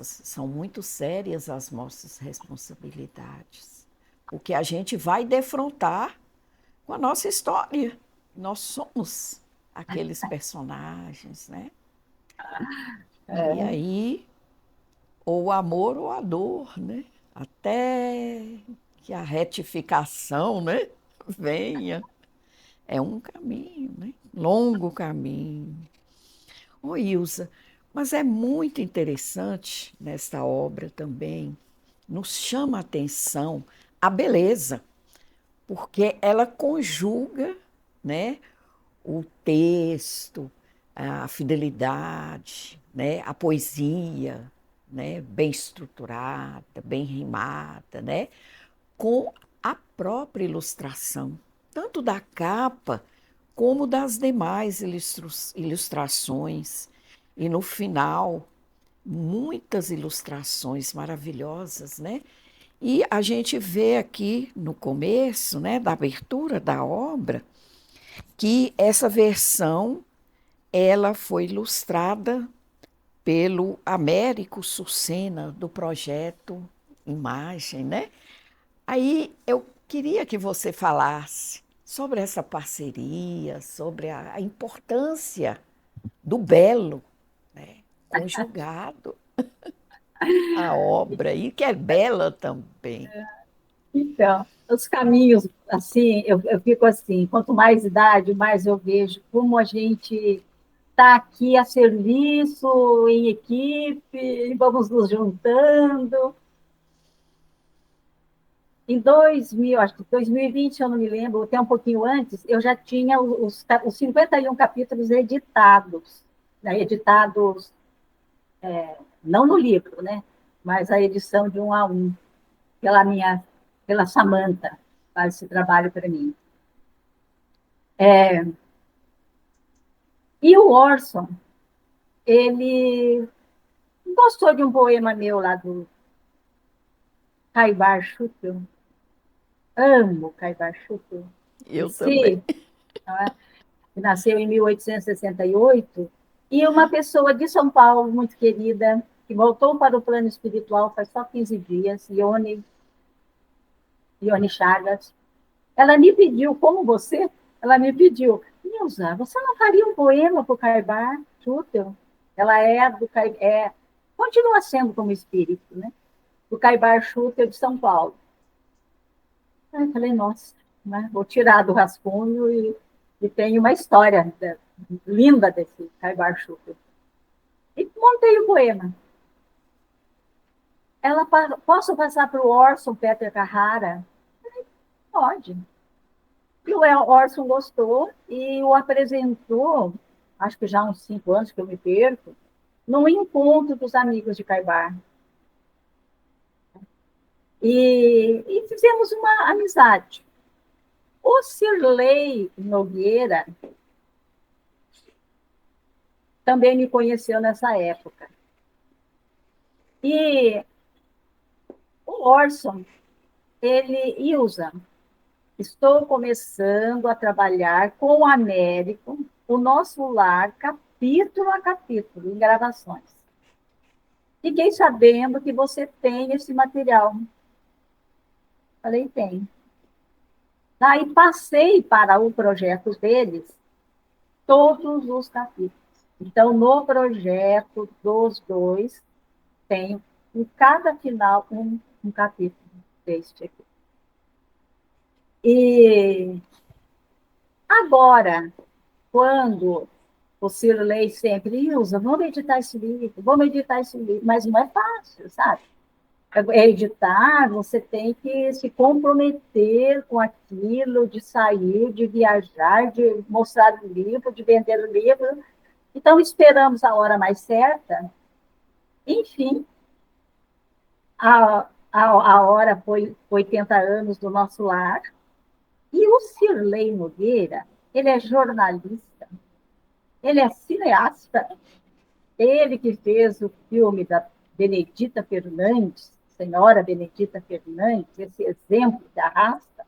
Speaker 1: São muito sérias as nossas responsabilidades, porque a gente vai defrontar com a nossa história. Nós somos aqueles personagens, né? E
Speaker 2: É,
Speaker 1: aí, ou o amor ou a dor, né? Até que a retificação, né, venha. É um caminho, né? Longo caminho. Ô, Ilza, mas é muito interessante nesta obra também, nos chama a atenção a beleza, porque ela conjuga, né, o texto, a fidelidade, né, a poesia, né, bem estruturada, bem rimada, né, com a própria ilustração, tanto da capa como das demais ilustrações. E no final, muitas ilustrações maravilhosas, né? E a gente vê aqui no começo, né, da abertura da obra, que essa versão ela foi ilustrada pelo Américo Sucena do projeto Imagem, né? Aí eu queria que você falasse sobre essa parceria, sobre a importância do belo, né, conjugado à obra, e que é bela também.
Speaker 2: então, os caminhos, assim, eu fico assim, quanto mais idade, mais eu vejo como a gente está aqui a serviço, em equipe, vamos nos juntando. Em 2000, acho que 2020, eu não me lembro, até um pouquinho antes, eu já tinha os 51 capítulos editados, né? Editados não no livro, né? Mas a edição de um a um, pela Samantha, faz esse trabalho para mim. E o Orson, ele gostou de um poema meu lá do Caibar Schutel. Amo Caibar Schutel.
Speaker 1: Eu também.
Speaker 2: Esse, que nasceu em 1868, e uma pessoa de São Paulo, muito querida, que voltou para o plano espiritual faz só 15 dias, Ione Chagas. Ela me pediu, como você, ela me pediu, Nilza, você não faria um poema para o Caibar Schutel? Ela continua sendo como espírito, né? Do Caibar Schutel de São Paulo. Aí eu falei, nossa, né? Vou tirar do rascunho e tem uma história linda desse Caibar Schutel. E montei o poema. Ela, posso passar para o Orson Peter Carrara? Pode. E o Orson gostou e o apresentou, acho que já há uns 5 anos que eu me perco, num encontro dos amigos de Caibar. E fizemos uma amizade. O Cirlei Nogueira também me conheceu nessa época. E o Orson, ele usa. Estou começando a trabalhar com o Américo, o nosso lar, capítulo a capítulo, em gravações. Fiquei sabendo que você tem esse material. Falei, tem. Daí passei para o projeto deles todos os capítulos. Então, no projeto dos dois, tenho em cada final um capítulo deste aqui. E agora, quando o Cirlei sempre usa, vamos editar esse livro, mas não é fácil, sabe? Editar, você tem que se comprometer com aquilo, de sair, de viajar, de mostrar o livro, de vender o livro. Então, esperamos a hora mais certa. Enfim, a hora foi 80 anos do nosso lar. E o Cirlei Nogueira, ele é jornalista, ele é cineasta, Ele que fez o filme da Benedita Fernandes, senhora Benedita Fernandes, esse exemplo que arrasta.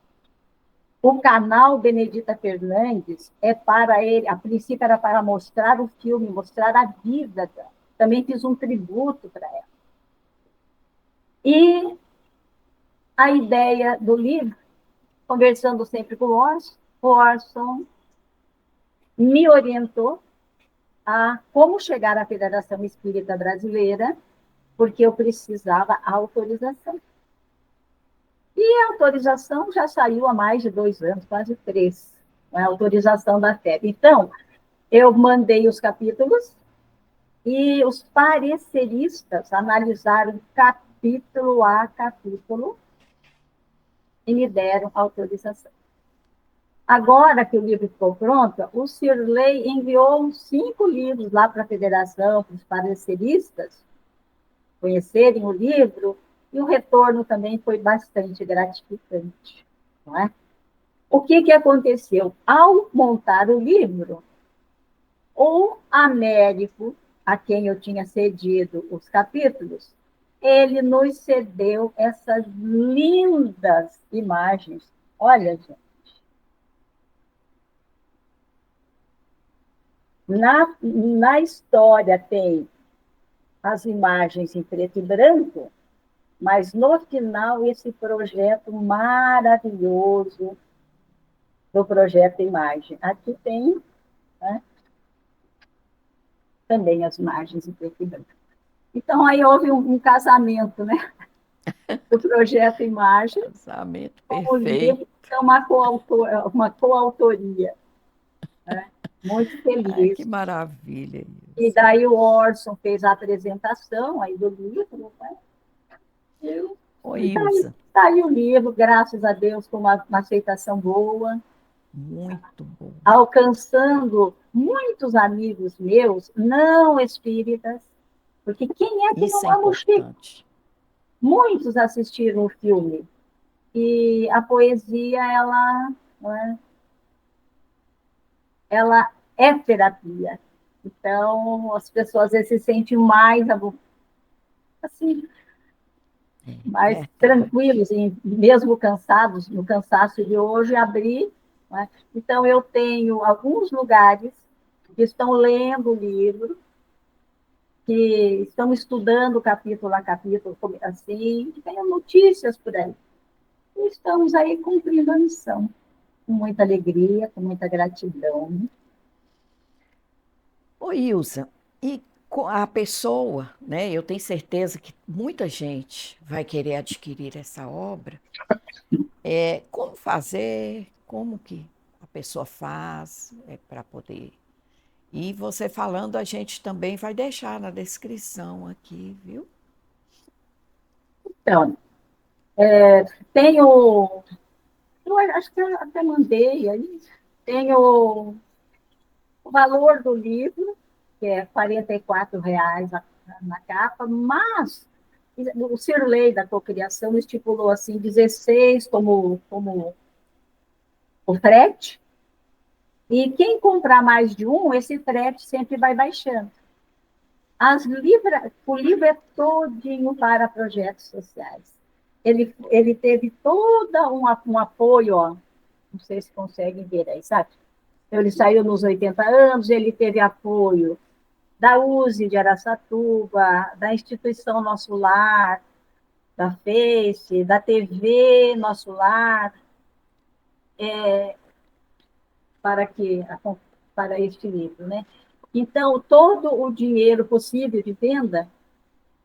Speaker 2: O canal Benedita Fernandes é para ele, a princípio era para mostrar o filme, mostrar a vida dela. Também fiz um tributo para ela. E a ideia do livro, conversando sempre com o Orson me orientou a como chegar à Federação Espírita Brasileira, porque eu precisava autorização. E a autorização já saiu há mais de 2 anos, quase 3, a autorização da FEB. Então, eu mandei os capítulos e os pareceristas analisaram capítulo a capítulo e me deram autorização. Agora que o livro ficou pronto, o Cirlei enviou 5 livros lá para a federação, para os pareceristas conhecerem o livro, e o retorno também foi bastante gratificante. Não é? O que aconteceu? Ao montar o livro, o Américo, a quem eu tinha cedido os capítulos, ele nos cedeu essas lindas imagens. Olha, gente. Na história tem as imagens em preto e branco, mas no final esse projeto maravilhoso do projeto Imagem. Aqui tem, né, também as imagens em preto e branco. Então, aí houve um casamento, né, do projeto Imagem
Speaker 1: Casamento
Speaker 2: com o livro,
Speaker 1: perfeito.
Speaker 2: que é uma coautoria, né, muito
Speaker 1: Ai, que
Speaker 2: feliz.
Speaker 1: maravilha
Speaker 2: E
Speaker 1: isso.
Speaker 2: daí o Orson fez a apresentação aí do livro, né?
Speaker 1: Ô,
Speaker 2: E
Speaker 1: Ilza,
Speaker 2: tá aí o livro, graças a Deus, com uma aceitação boa,
Speaker 1: muito bom.
Speaker 2: alcançando muitos amigos meus, não espíritas, porque quem é que
Speaker 1: Isso
Speaker 2: não
Speaker 1: é
Speaker 2: ama o Chico?
Speaker 1: importante.
Speaker 2: Muitos assistiram o filme. E a poesia, né, ela é terapia. Então, as pessoas às vezes se sentem mais assim,
Speaker 1: É
Speaker 2: mais
Speaker 1: verdade.
Speaker 2: tranquilos, e mesmo cansados, no cansaço de hoje, abrir. Né? Então, eu tenho alguns lugares que estão lendo o livro, que estão estudando capítulo a capítulo, assim, tem notícias por aí. E estamos aí cumprindo a missão, com muita alegria, com muita gratidão.
Speaker 1: Ô, Ilza, e a pessoa, né? Eu tenho certeza que muita gente vai querer adquirir essa obra. Como fazer? Como que a pessoa faz para poder? E você falando, a gente também vai deixar na descrição aqui, viu?
Speaker 2: Então, tenho, eu acho que eu até mandei aí, tenho o valor do livro, que é R$ 44 na capa, mas o Cirlei da Cocriação estipulou assim 16 como o frete, e quem comprar mais de um, esse frete sempre vai baixando. O livro é todinho para projetos sociais. Ele teve todo um apoio, ó, não sei se conseguem ver aí, sabe? Ele saiu nos 80 anos, ele teve apoio da USE de Araçatuba, da instituição Nosso Lar, da Face, da TV Nosso Lar, para que para este livro, né? Então, todo o dinheiro possível de venda,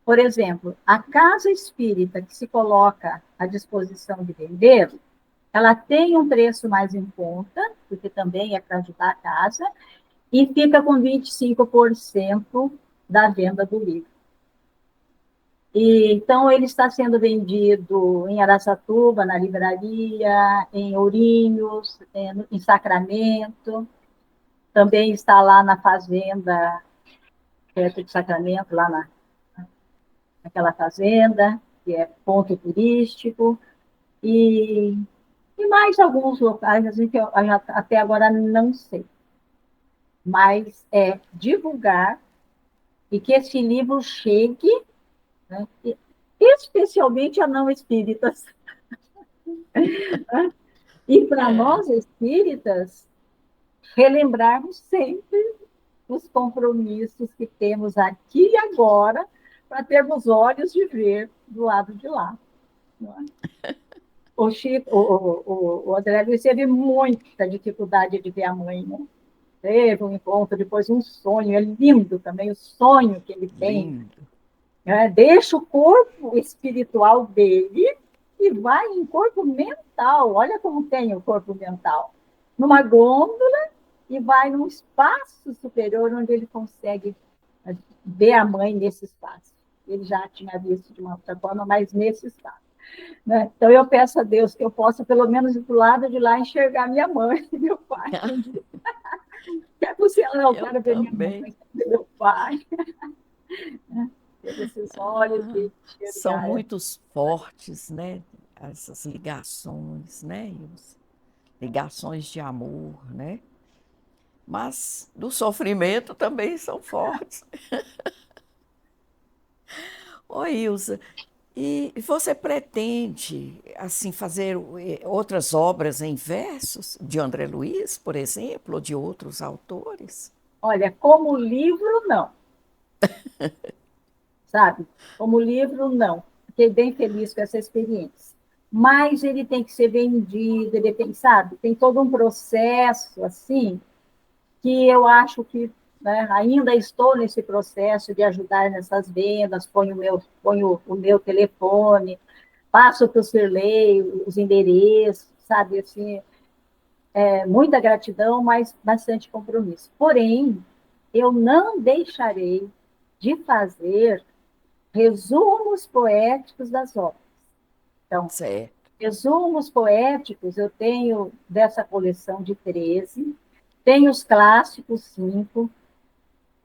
Speaker 2: por exemplo, a casa espírita que se coloca à disposição de vender, ela tem um preço mais em conta, porque também é para ajudar a casa, e fica com 25% da venda do livro. Então, ele está sendo vendido em Araçatuba, na livraria, em Ourinhos, em Sacramento, também está lá na fazenda, perto de Sacramento, naquela fazenda, que é ponto turístico, e, e mais alguns locais, assim, que eu até agora não sei. Mas é divulgar e que esse livro chegue, né, especialmente a não espíritas. E para
Speaker 1: É,
Speaker 2: nós espíritas, relembrarmos sempre os compromissos que temos aqui e agora, para termos olhos de ver do lado de lá. Não é? O, Chico, o André Luiz teve muita dificuldade de ver a mãe, né? Teve um encontro, depois um sonho, é lindo também o sonho que ele tem,
Speaker 1: lindo.
Speaker 2: né? Deixa o corpo espiritual dele e vai em corpo mental. Olha como tem o corpo mental. Numa gôndola e vai num espaço superior onde ele consegue ver a mãe nesse espaço. Ele já tinha visto de uma outra forma, mas nesse espaço. Né? Então eu peço a Deus que eu possa, pelo menos, ir para o lado de lá enxergar minha mãe e meu pai. Quer você, não, eu
Speaker 1: Eu
Speaker 2: quero ver minha mãe,
Speaker 1: também.
Speaker 2: quero ver meu pai. Né? Ter esses olhos
Speaker 1: Ah,
Speaker 2: de
Speaker 1: são
Speaker 2: enxergar.
Speaker 1: muito fortes, né? Essas ligações, né? Ligações de amor, né? Mas do sofrimento também são fortes. Oi, Ilza, e você pretende, assim, fazer outras obras em versos de André Luiz, por exemplo, ou de outros autores?
Speaker 2: Olha, como livro, não, sabe? Como livro, não. Fiquei bem feliz com essa experiência. Mas ele tem que ser vendido, ele tem, sabe? Tem todo um processo, assim, que eu acho que, né, ainda estou nesse processo de ajudar nessas vendas, ponho o meu telefone, passo para o Sirlei os endereços, sabe? Assim, muita gratidão, mas bastante compromisso. Porém, eu não deixarei de fazer resumos poéticos das obras. Então,
Speaker 1: Certo.
Speaker 2: resumos poéticos eu tenho dessa coleção de 13, tenho os clássicos 5.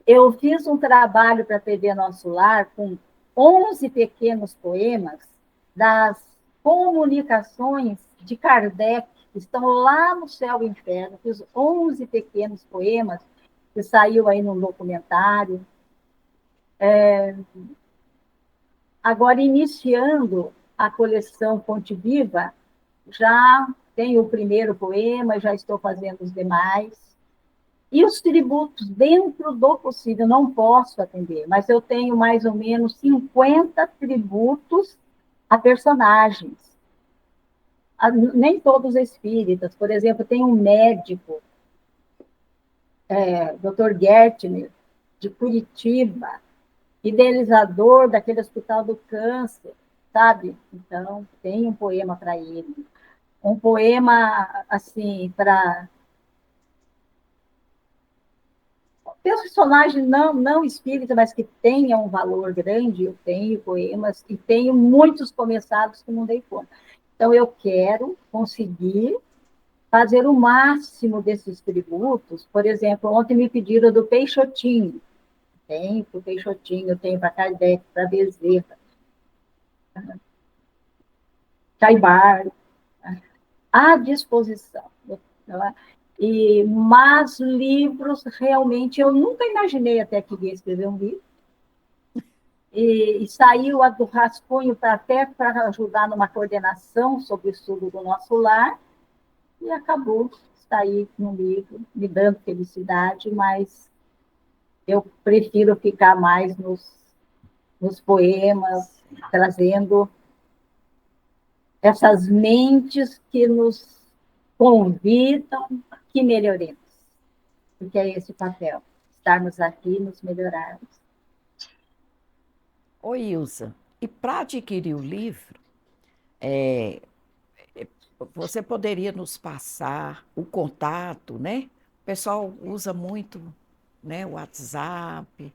Speaker 2: Eu fiz um trabalho para a TV Nosso Lar com 11 pequenos poemas das comunicações de Kardec, que estão lá no Céu e Inferno. Fiz 11 pequenos poemas, que saiu aí num documentário. Agora, iniciando a coleção Fonte Viva, já tenho o primeiro poema, já estou fazendo os demais. E os tributos, dentro do possível, não posso atender, mas eu tenho mais ou menos 50 tributos a personagens. Nem todos espíritas. Por exemplo, tem um médico, Dr. Gertner, de Curitiba, idealizador daquele Hospital do Câncer, sabe? Então, tem um poema para ele. Um poema, assim, para personagem não espírita, mas que tenha um valor grande, eu tenho poemas e tenho muitos começados que não dei conta. Então, eu quero conseguir fazer o máximo desses tributos. Por exemplo, ontem me pediram do Peixotinho. Tem para o Peixotinho, tem para Kardec, para Bezerra, Caibar, à disposição. Mas livros, realmente, eu nunca imaginei até que ia escrever um livro. E saiu a do rascunho até para ajudar numa coordenação sobre o estudo do nosso lar, e acabou sair no livro, me dando felicidade, mas eu prefiro ficar mais nos poemas, trazendo essas mentes que nos convidam que melhoremos, porque é esse o papel, estarmos aqui e nos melhorarmos.
Speaker 1: Oi, Ilza, e para adquirir o livro, é, você poderia nos passar o contato, né? O pessoal usa muito, né, o WhatsApp,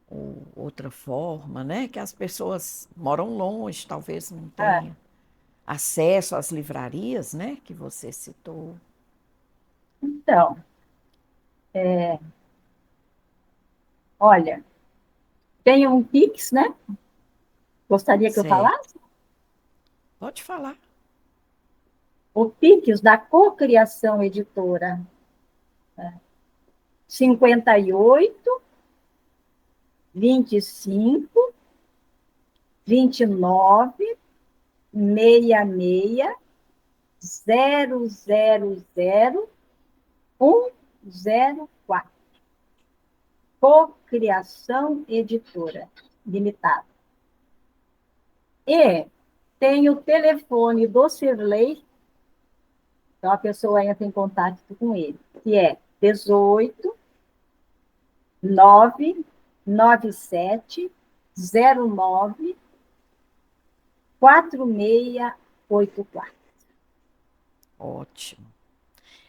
Speaker 1: ou outra forma, né? Que as pessoas moram longe, talvez não
Speaker 2: Ah,
Speaker 1: tenham acesso às livrarias, né? Que você citou.
Speaker 2: então, olha, tem um Pix, né? Gostaria que eu
Speaker 1: Certo.
Speaker 2: falasse?
Speaker 1: Pode falar.
Speaker 2: O Pix da Cocriação Editora, 58 25, 29, 66, 000, 104. Cocriação Editora Limitada. E tem o telefone do Cirlei, então a pessoa entra em contato com ele, que é 18 997 09 4684.
Speaker 1: Ótimo.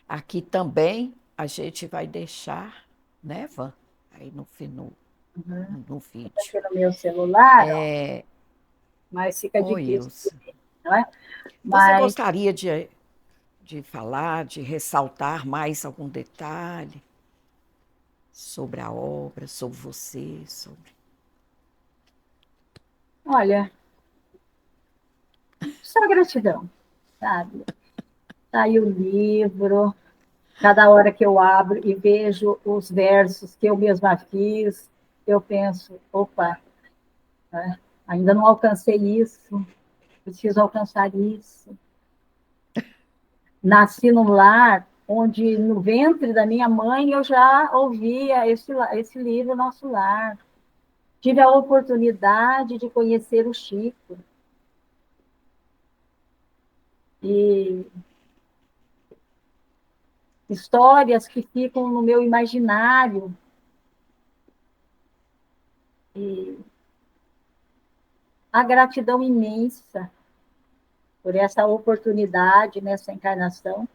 Speaker 1: Aqui também a gente vai deixar, né, Van? Aí no vídeo.
Speaker 2: Aqui no meu celular, ó,
Speaker 1: É,
Speaker 2: mas fica
Speaker 1: ô,
Speaker 2: difícil de
Speaker 1: Ilse,
Speaker 2: ver, não é?
Speaker 1: você
Speaker 2: Mas,
Speaker 1: gostaria de falar, de ressaltar mais algum detalhe sobre a obra, sobre você, sobre...
Speaker 2: olha, só gratidão, sabe? Tá aí o livro, cada hora que eu abro e vejo os versos que eu mesma fiz, eu penso, opa, né? Ainda não alcancei isso, preciso alcançar isso. Nasci num lar onde, no ventre da minha mãe, eu já ouvia esse livro, Nosso Lar. Tive a oportunidade de conhecer o Chico. E histórias que ficam no meu imaginário. E a gratidão imensa por essa oportunidade nessa encarnação.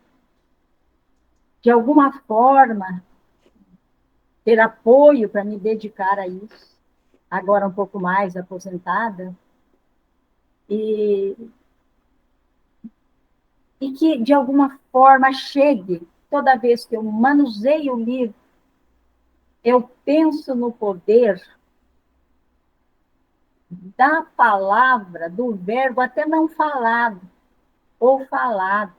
Speaker 2: De alguma forma, ter apoio para me dedicar a isso, agora um pouco mais aposentada, e, e que, de alguma forma, chegue, toda vez que eu manuseio o livro, eu penso no poder da palavra, do verbo, até não falado, ou falado,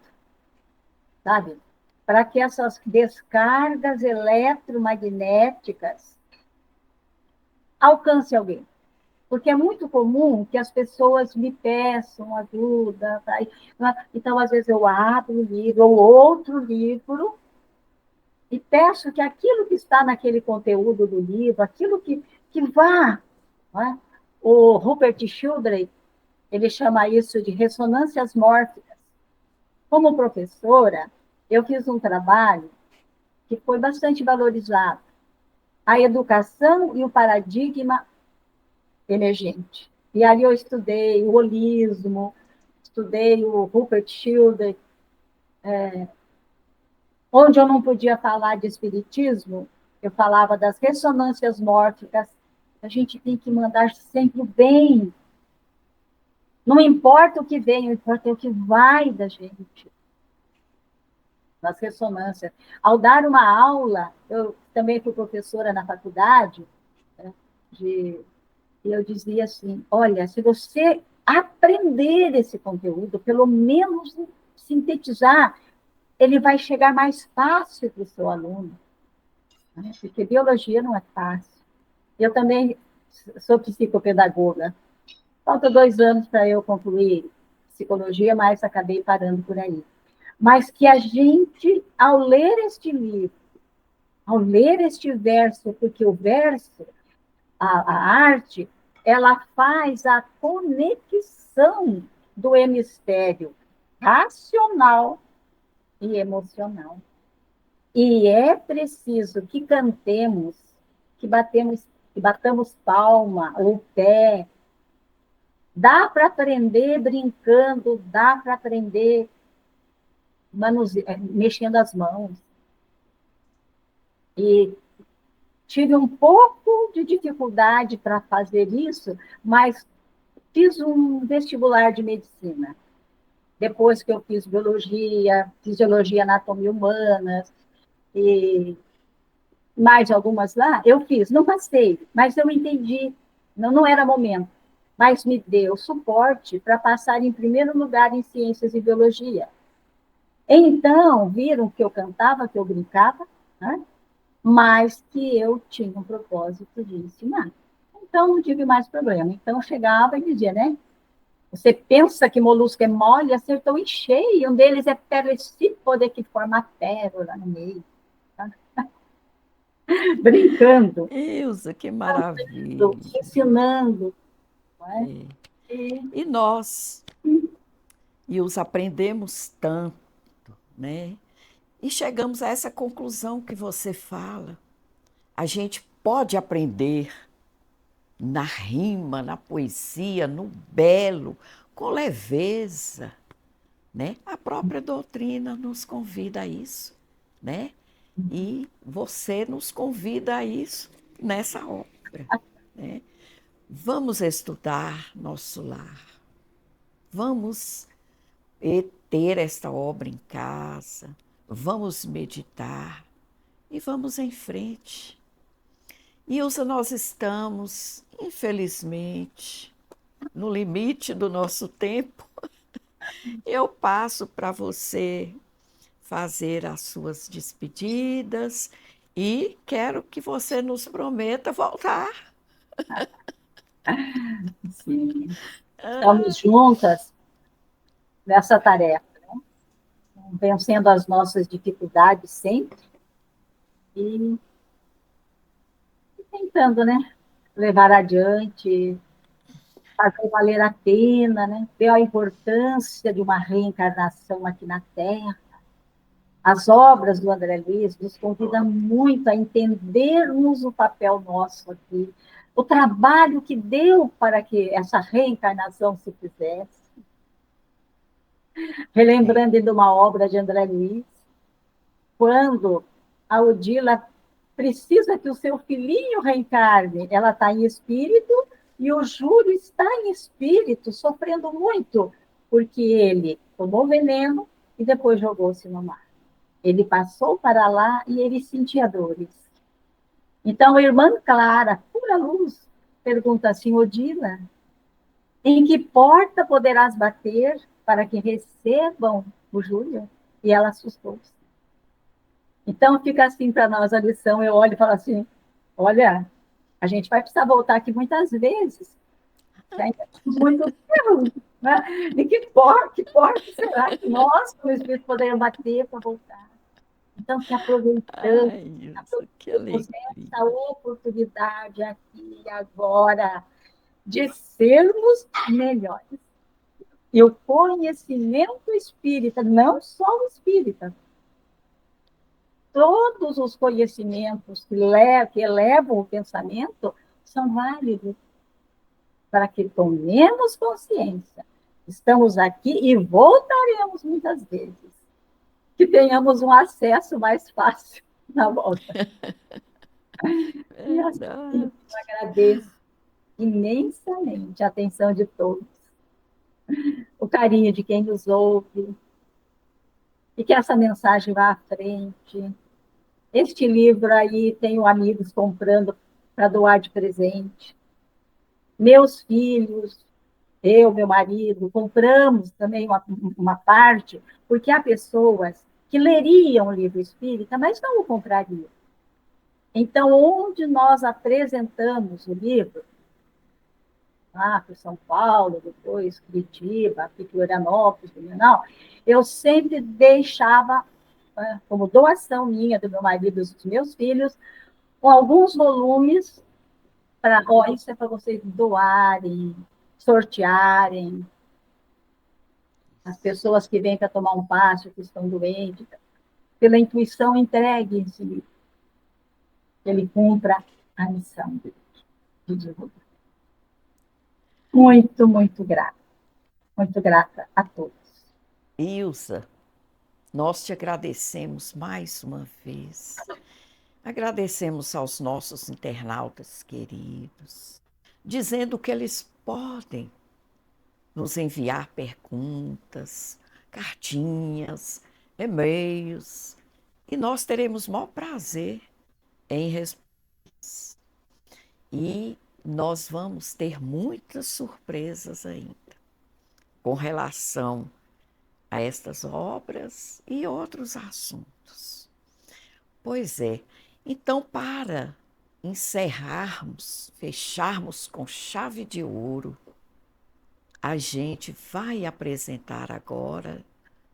Speaker 2: sabe? Para que essas descargas eletromagnéticas alcancem alguém. Porque é muito comum que as pessoas me peçam ajuda. Tá? Então, às vezes, eu abro o livro ou outro livro e peço que aquilo que está naquele conteúdo do livro, aquilo que vá. Não é? O Rupert Sheldrake, ele chama isso de ressonâncias mórficas. Como professora, eu fiz um trabalho que foi bastante valorizado. A educação e o paradigma emergente. E ali eu estudei o holismo, estudei o Rupert Sheldrake, onde eu não podia falar de espiritismo, eu falava das ressonâncias mórficas. A gente tem que mandar sempre o bem. Não importa o que vem, importa o que vai da gente. Nas ressonâncias. Ao dar uma aula, eu também fui professora na faculdade, né, e eu dizia assim, olha, se você aprender esse conteúdo, pelo menos sintetizar, ele vai chegar mais fácil para o seu aluno, né? Porque biologia não é fácil. Eu também sou psicopedagoga. Falta 2 anos para eu concluir psicologia, mas acabei parando por aí. Mas que a gente, ao ler este livro, ao ler este verso, porque o verso, a arte, ela faz a conexão do hemisfério racional e emocional. E é preciso que cantemos, que batamos palma ou pé. Dá para aprender brincando, dá para aprender mexendo as mãos. E tive um pouco de dificuldade para fazer isso, mas fiz um vestibular de medicina. Depois que eu fiz biologia, fisiologia, anatomia humana, e mais algumas lá, eu fiz. Não passei, mas eu entendi. Não era momento. Mas me deu suporte para passar em primeiro lugar em ciências e biologia. Então, viram que eu cantava, que eu brincava, né? Mas que eu tinha um propósito de ensinar. Então, não tive mais problema. Então, eu chegava e dizia, né? Você pensa que molusco é mole, acertou em cheio. Um deles é pericípode, que forma a pérola no meio. Tá? Brincando,
Speaker 1: Ilza, que maravilha.
Speaker 2: ensinando. Não é?
Speaker 1: É.
Speaker 2: E,
Speaker 1: E nós, Ilza, aprendemos tanto, né? E chegamos a essa conclusão que você fala. A gente pode aprender na rima, na poesia, no belo, com leveza, né? A própria doutrina nos convida a isso, né? E você nos convida a isso nessa obra, né? Vamos estudar nosso lar, vamos ter esta obra em casa, vamos meditar e vamos em frente. Ilza, nós estamos, infelizmente, no limite do nosso tempo. Eu passo para você fazer as suas despedidas e quero que você nos prometa voltar.
Speaker 2: sim, estamos juntas nessa tarefa, vencendo as nossas dificuldades sempre e tentando, né? Levar adiante, fazer valer a pena, né? Ver a importância de uma reencarnação aqui na Terra. As obras do André Luiz nos convidam muito a entendermos o papel nosso aqui, o trabalho que deu para que essa reencarnação se fizesse. Relembrando de uma obra de André Luiz, quando a Odila precisa que o seu filhinho reencarne, ela está em espírito e o Júlio está em espírito, sofrendo muito, porque ele tomou veneno e depois jogou-se no mar. Ele passou para lá e ele sentia dores. Então, a irmã Clara, pura luz, pergunta assim, Odila, em que porta poderás bater para que recebam o Júlio? E ela assustou-se. Então, fica assim para nós a lição. Eu olho e falo assim: olha, a gente vai precisar voltar aqui muitas vezes. Ainda temos muito tempo, né? E que porta será que nós, como Espírito, poderíamos bater para voltar? Então, que aproveitamos,
Speaker 1: Ai, isso, que
Speaker 2: aproveitemos
Speaker 1: alegria.
Speaker 2: essa oportunidade aqui e agora de sermos melhores. E o conhecimento espírita, não só o espírita, todos os conhecimentos que elevam o pensamento são válidos para que tomemos consciência. Estamos aqui e voltaremos muitas vezes. Que tenhamos um acesso mais fácil na volta. E assim, eu
Speaker 1: Verdade.
Speaker 2: agradeço imensamente a atenção de todos, o carinho de quem nos ouve, e que essa mensagem vá à frente. Este livro aí tenho amigos comprando para doar de presente. Meus filhos, eu, meu marido, compramos também uma parte, porque há pessoas que leriam o livro espírita, mas não o comprariam. Então, onde nós apresentamos o livro, lá para São Paulo, depois Curitiba, aqui Florianópolis, Blumenau, eu sempre deixava, como doação minha, do meu marido e dos meus filhos, com alguns volumes para, isso é para vocês doarem, sortearem, as pessoas que vêm para tomar um passe, que estão doentes, pela intuição, entregue esse livro. Ele cumpra a missão de divulgar. Muito, muito grata a todos.
Speaker 1: Ilza, nós te agradecemos mais uma vez. Agradecemos aos nossos internautas queridos, dizendo que eles podem nos enviar perguntas, cartinhas, e-mails, e nós teremos o maior prazer em responder. E nós vamos ter muitas surpresas ainda com relação a estas obras e outros assuntos. Pois é, então para encerrarmos, fecharmos com chave de ouro, a gente vai apresentar agora,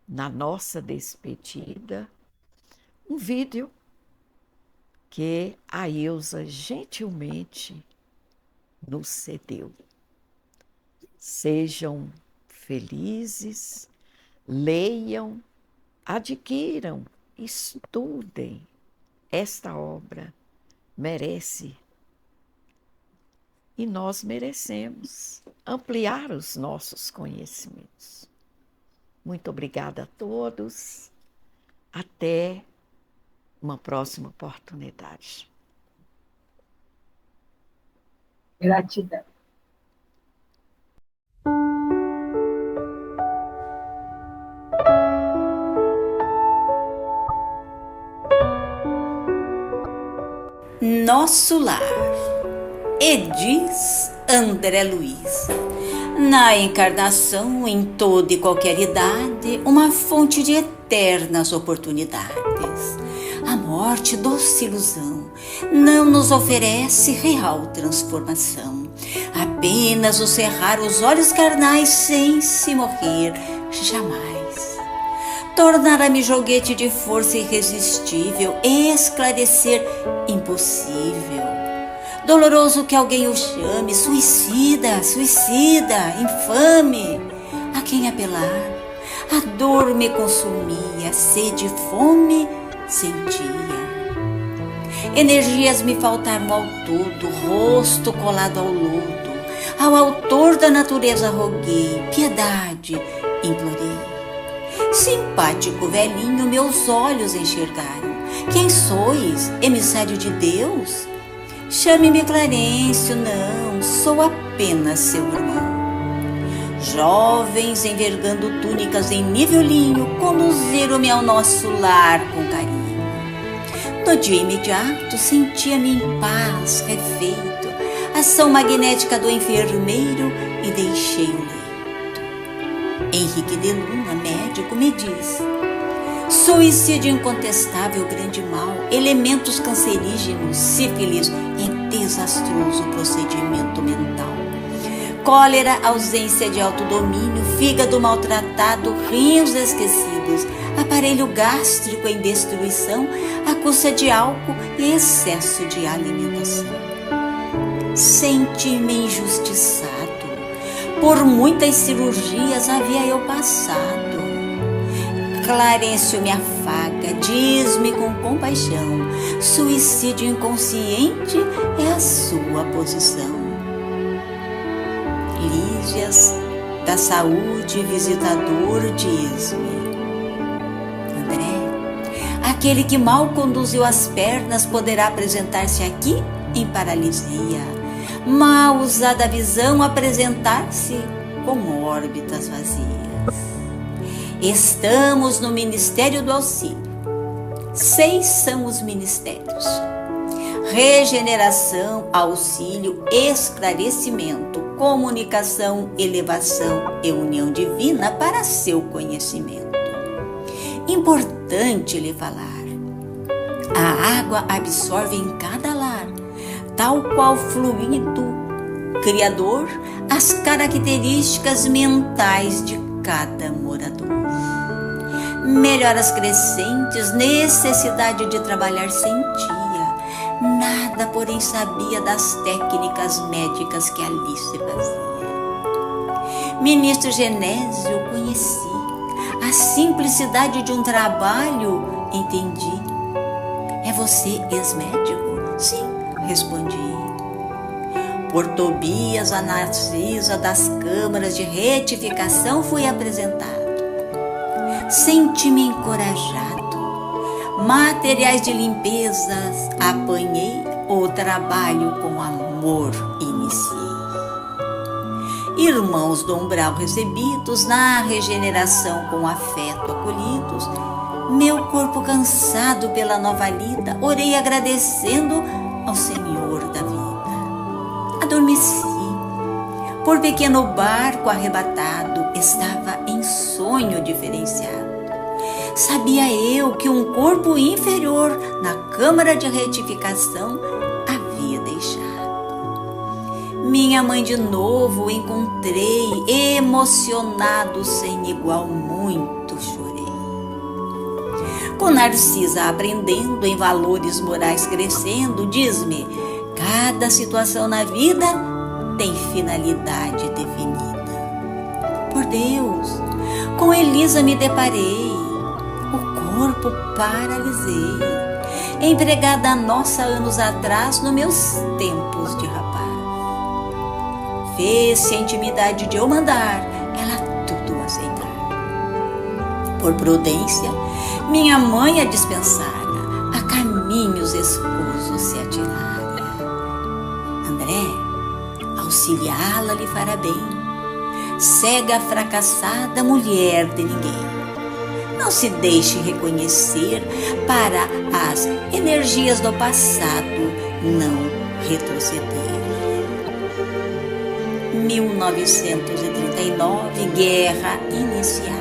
Speaker 1: na nossa despedida, um vídeo que a Ilza gentilmente nos cedeu. Sejam felizes, leiam, adquiram, estudem. Esta obra merece e nós merecemos ampliar os nossos conhecimentos. Muito obrigada a todos. Até uma próxima oportunidade.
Speaker 2: Gratidão.
Speaker 3: Nosso Lar, Edis André Luiz. Na encarnação, em toda e qualquer idade, uma fonte de eternas oportunidades. A morte, doce ilusão, não nos oferece real transformação. Apenas o cerrar os olhos carnais sem se morrer jamais. Tornará-me joguete de força irresistível, esclarecer impossível. Doloroso que alguém o chame, suicida, suicida, infame. A quem apelar? A dor me consumia, sede e fome sentia. Energias me faltaram ao todo, rosto colado ao lodo. Ao autor da natureza roguei, piedade implorei. Simpático velhinho, meus olhos enxergaram. Quem sois, emissário de Deus? Chame-me Clarencio, não, sou apenas seu irmão. Jovens, envergando túnicas em nível linho, conduziram-me ao nosso lar com carinho. No dia imediato, sentia-me em paz, refeito, ação magnética do enfermeiro e deixei o leito. Henrique de Luna, médico, me diz: suicídio incontestável, grande mal, elementos cancerígenos, sífilis e desastroso procedimento mental. Cólera, ausência de autodomínio, fígado maltratado, rins esquecidos, aparelho gástrico em destruição, à custa de álcool e excesso de alimentação. Senti-me injustiçado. Por muitas cirurgias havia eu passado. Clarencio me afaga, diz-me com compaixão: suicídio inconsciente é a sua posição. Lígias da saúde, visitador, diz-me: André, aquele que mal conduziu as pernas poderá apresentar-se aqui em paralisia. Mal usada a visão, apresentar-se com órbitas vazias. Estamos no Ministério do Auxílio. 6 são os ministérios: regeneração, auxílio, esclarecimento, comunicação, elevação e união divina para seu conhecimento. Importante lhe falar: a água absorve em cada lar, tal qual fluido criador, as características mentais de cada morador. Melhoras crescentes, necessidade de trabalhar sentia, nada porém sabia das técnicas médicas que ali se fazia. Ministro Genésio conheci, a simplicidade de um trabalho entendi. É você ex-médico? Sim, respondi. Por Tobias, a Narcisa das câmaras de retificação fui apresentado. Senti-me encorajado. Materiais de limpezas apanhei, o trabalho com amor iniciei. Irmãos do umbral recebidos, na regeneração com afeto acolhidos, meu corpo cansado pela nova lida, orei agradecendo ao Senhor da vida. Adormeci. Por pequeno barco arrebatado, estava em sonho diferenciado. Sabia eu que um corpo inferior na câmara de retificação havia Minha mãe de novo encontrei, emocionado sem igual, muito chorei. Com Narcisa aprendendo, em valores morais crescendo, diz-me, cada situação na vida tem finalidade definida. Por Deus, com Elisa me deparei, o corpo paralisei, empregada nossa anos atrás, nos meus tempos de rapaz. Fez-se a intimidade de eu mandar, ela tudo aceitar. Por prudência, minha mãe a dispensara, a caminhos escusos se atirara. André, auxiliá-la lhe fará bem, cega, fracassada, mulher de ninguém. Não se deixe reconhecer para as energias do passado não retroceder. 1939, guerra iniciada.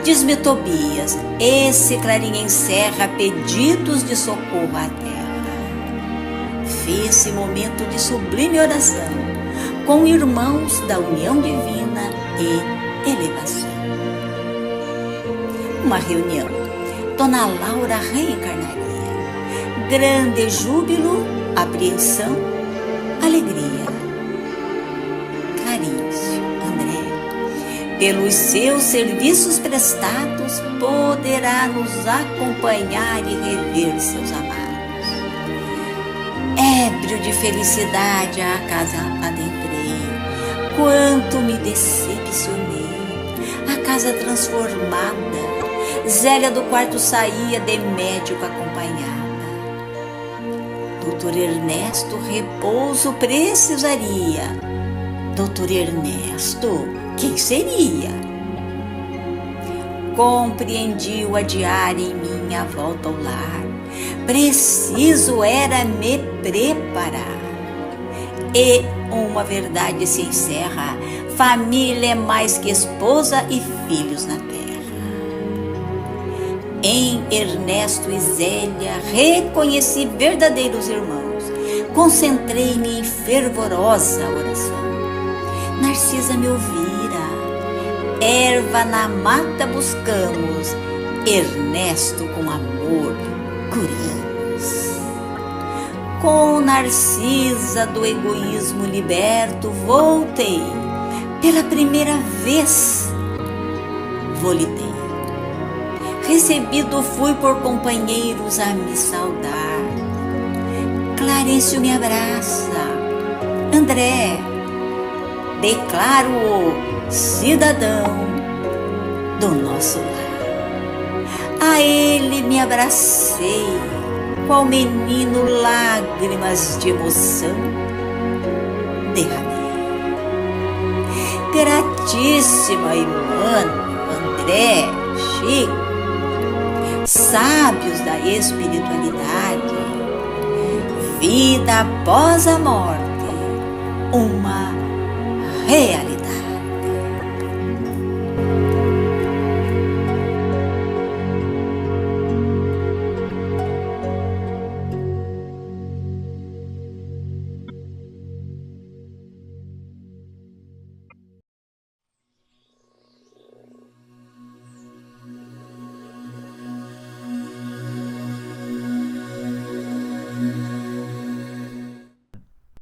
Speaker 3: Diz-me Tobias, esse clarim encerra pedidos de socorro à terra. Fez-se momento de sublime oração, com irmãos da união divina e elevação. Uma reunião, Dona Laura reencarnaria, grande júbilo, apreensão, alegria. Clarício, André, pelos seus serviços prestados, poderá nos acompanhar e rever seus amados. Ébrio de felicidade a casa adentrei, quanto me decepcionei, a casa transformada, Zélia do quarto saía de médico acompanhada. Doutor Ernesto repouso precisaria. Doutor Ernesto, quem seria? Compreendi o adiar em minha volta ao lar. Preciso era me preparar. E uma verdade se encerra: família é mais que esposa e filhos na terra. Em Ernesto e Zélia reconheci verdadeiros irmãos. Concentrei-me em fervorosa oração. Narcisa me ouvira. Erva na mata buscamos, Ernesto com amor curamos. Com Narcisa do egoísmo liberto voltei. Pela primeira vez volitei. Recebido fui por companheiros a me saudar. Clarencio me abraça. André, declaro-o cidadão do nosso lar. A ele me abracei, qual menino lágrimas de emoção derramei. Gratíssima irmã André, Chico, sábios da espiritualidade, vida após a morte, uma realidade.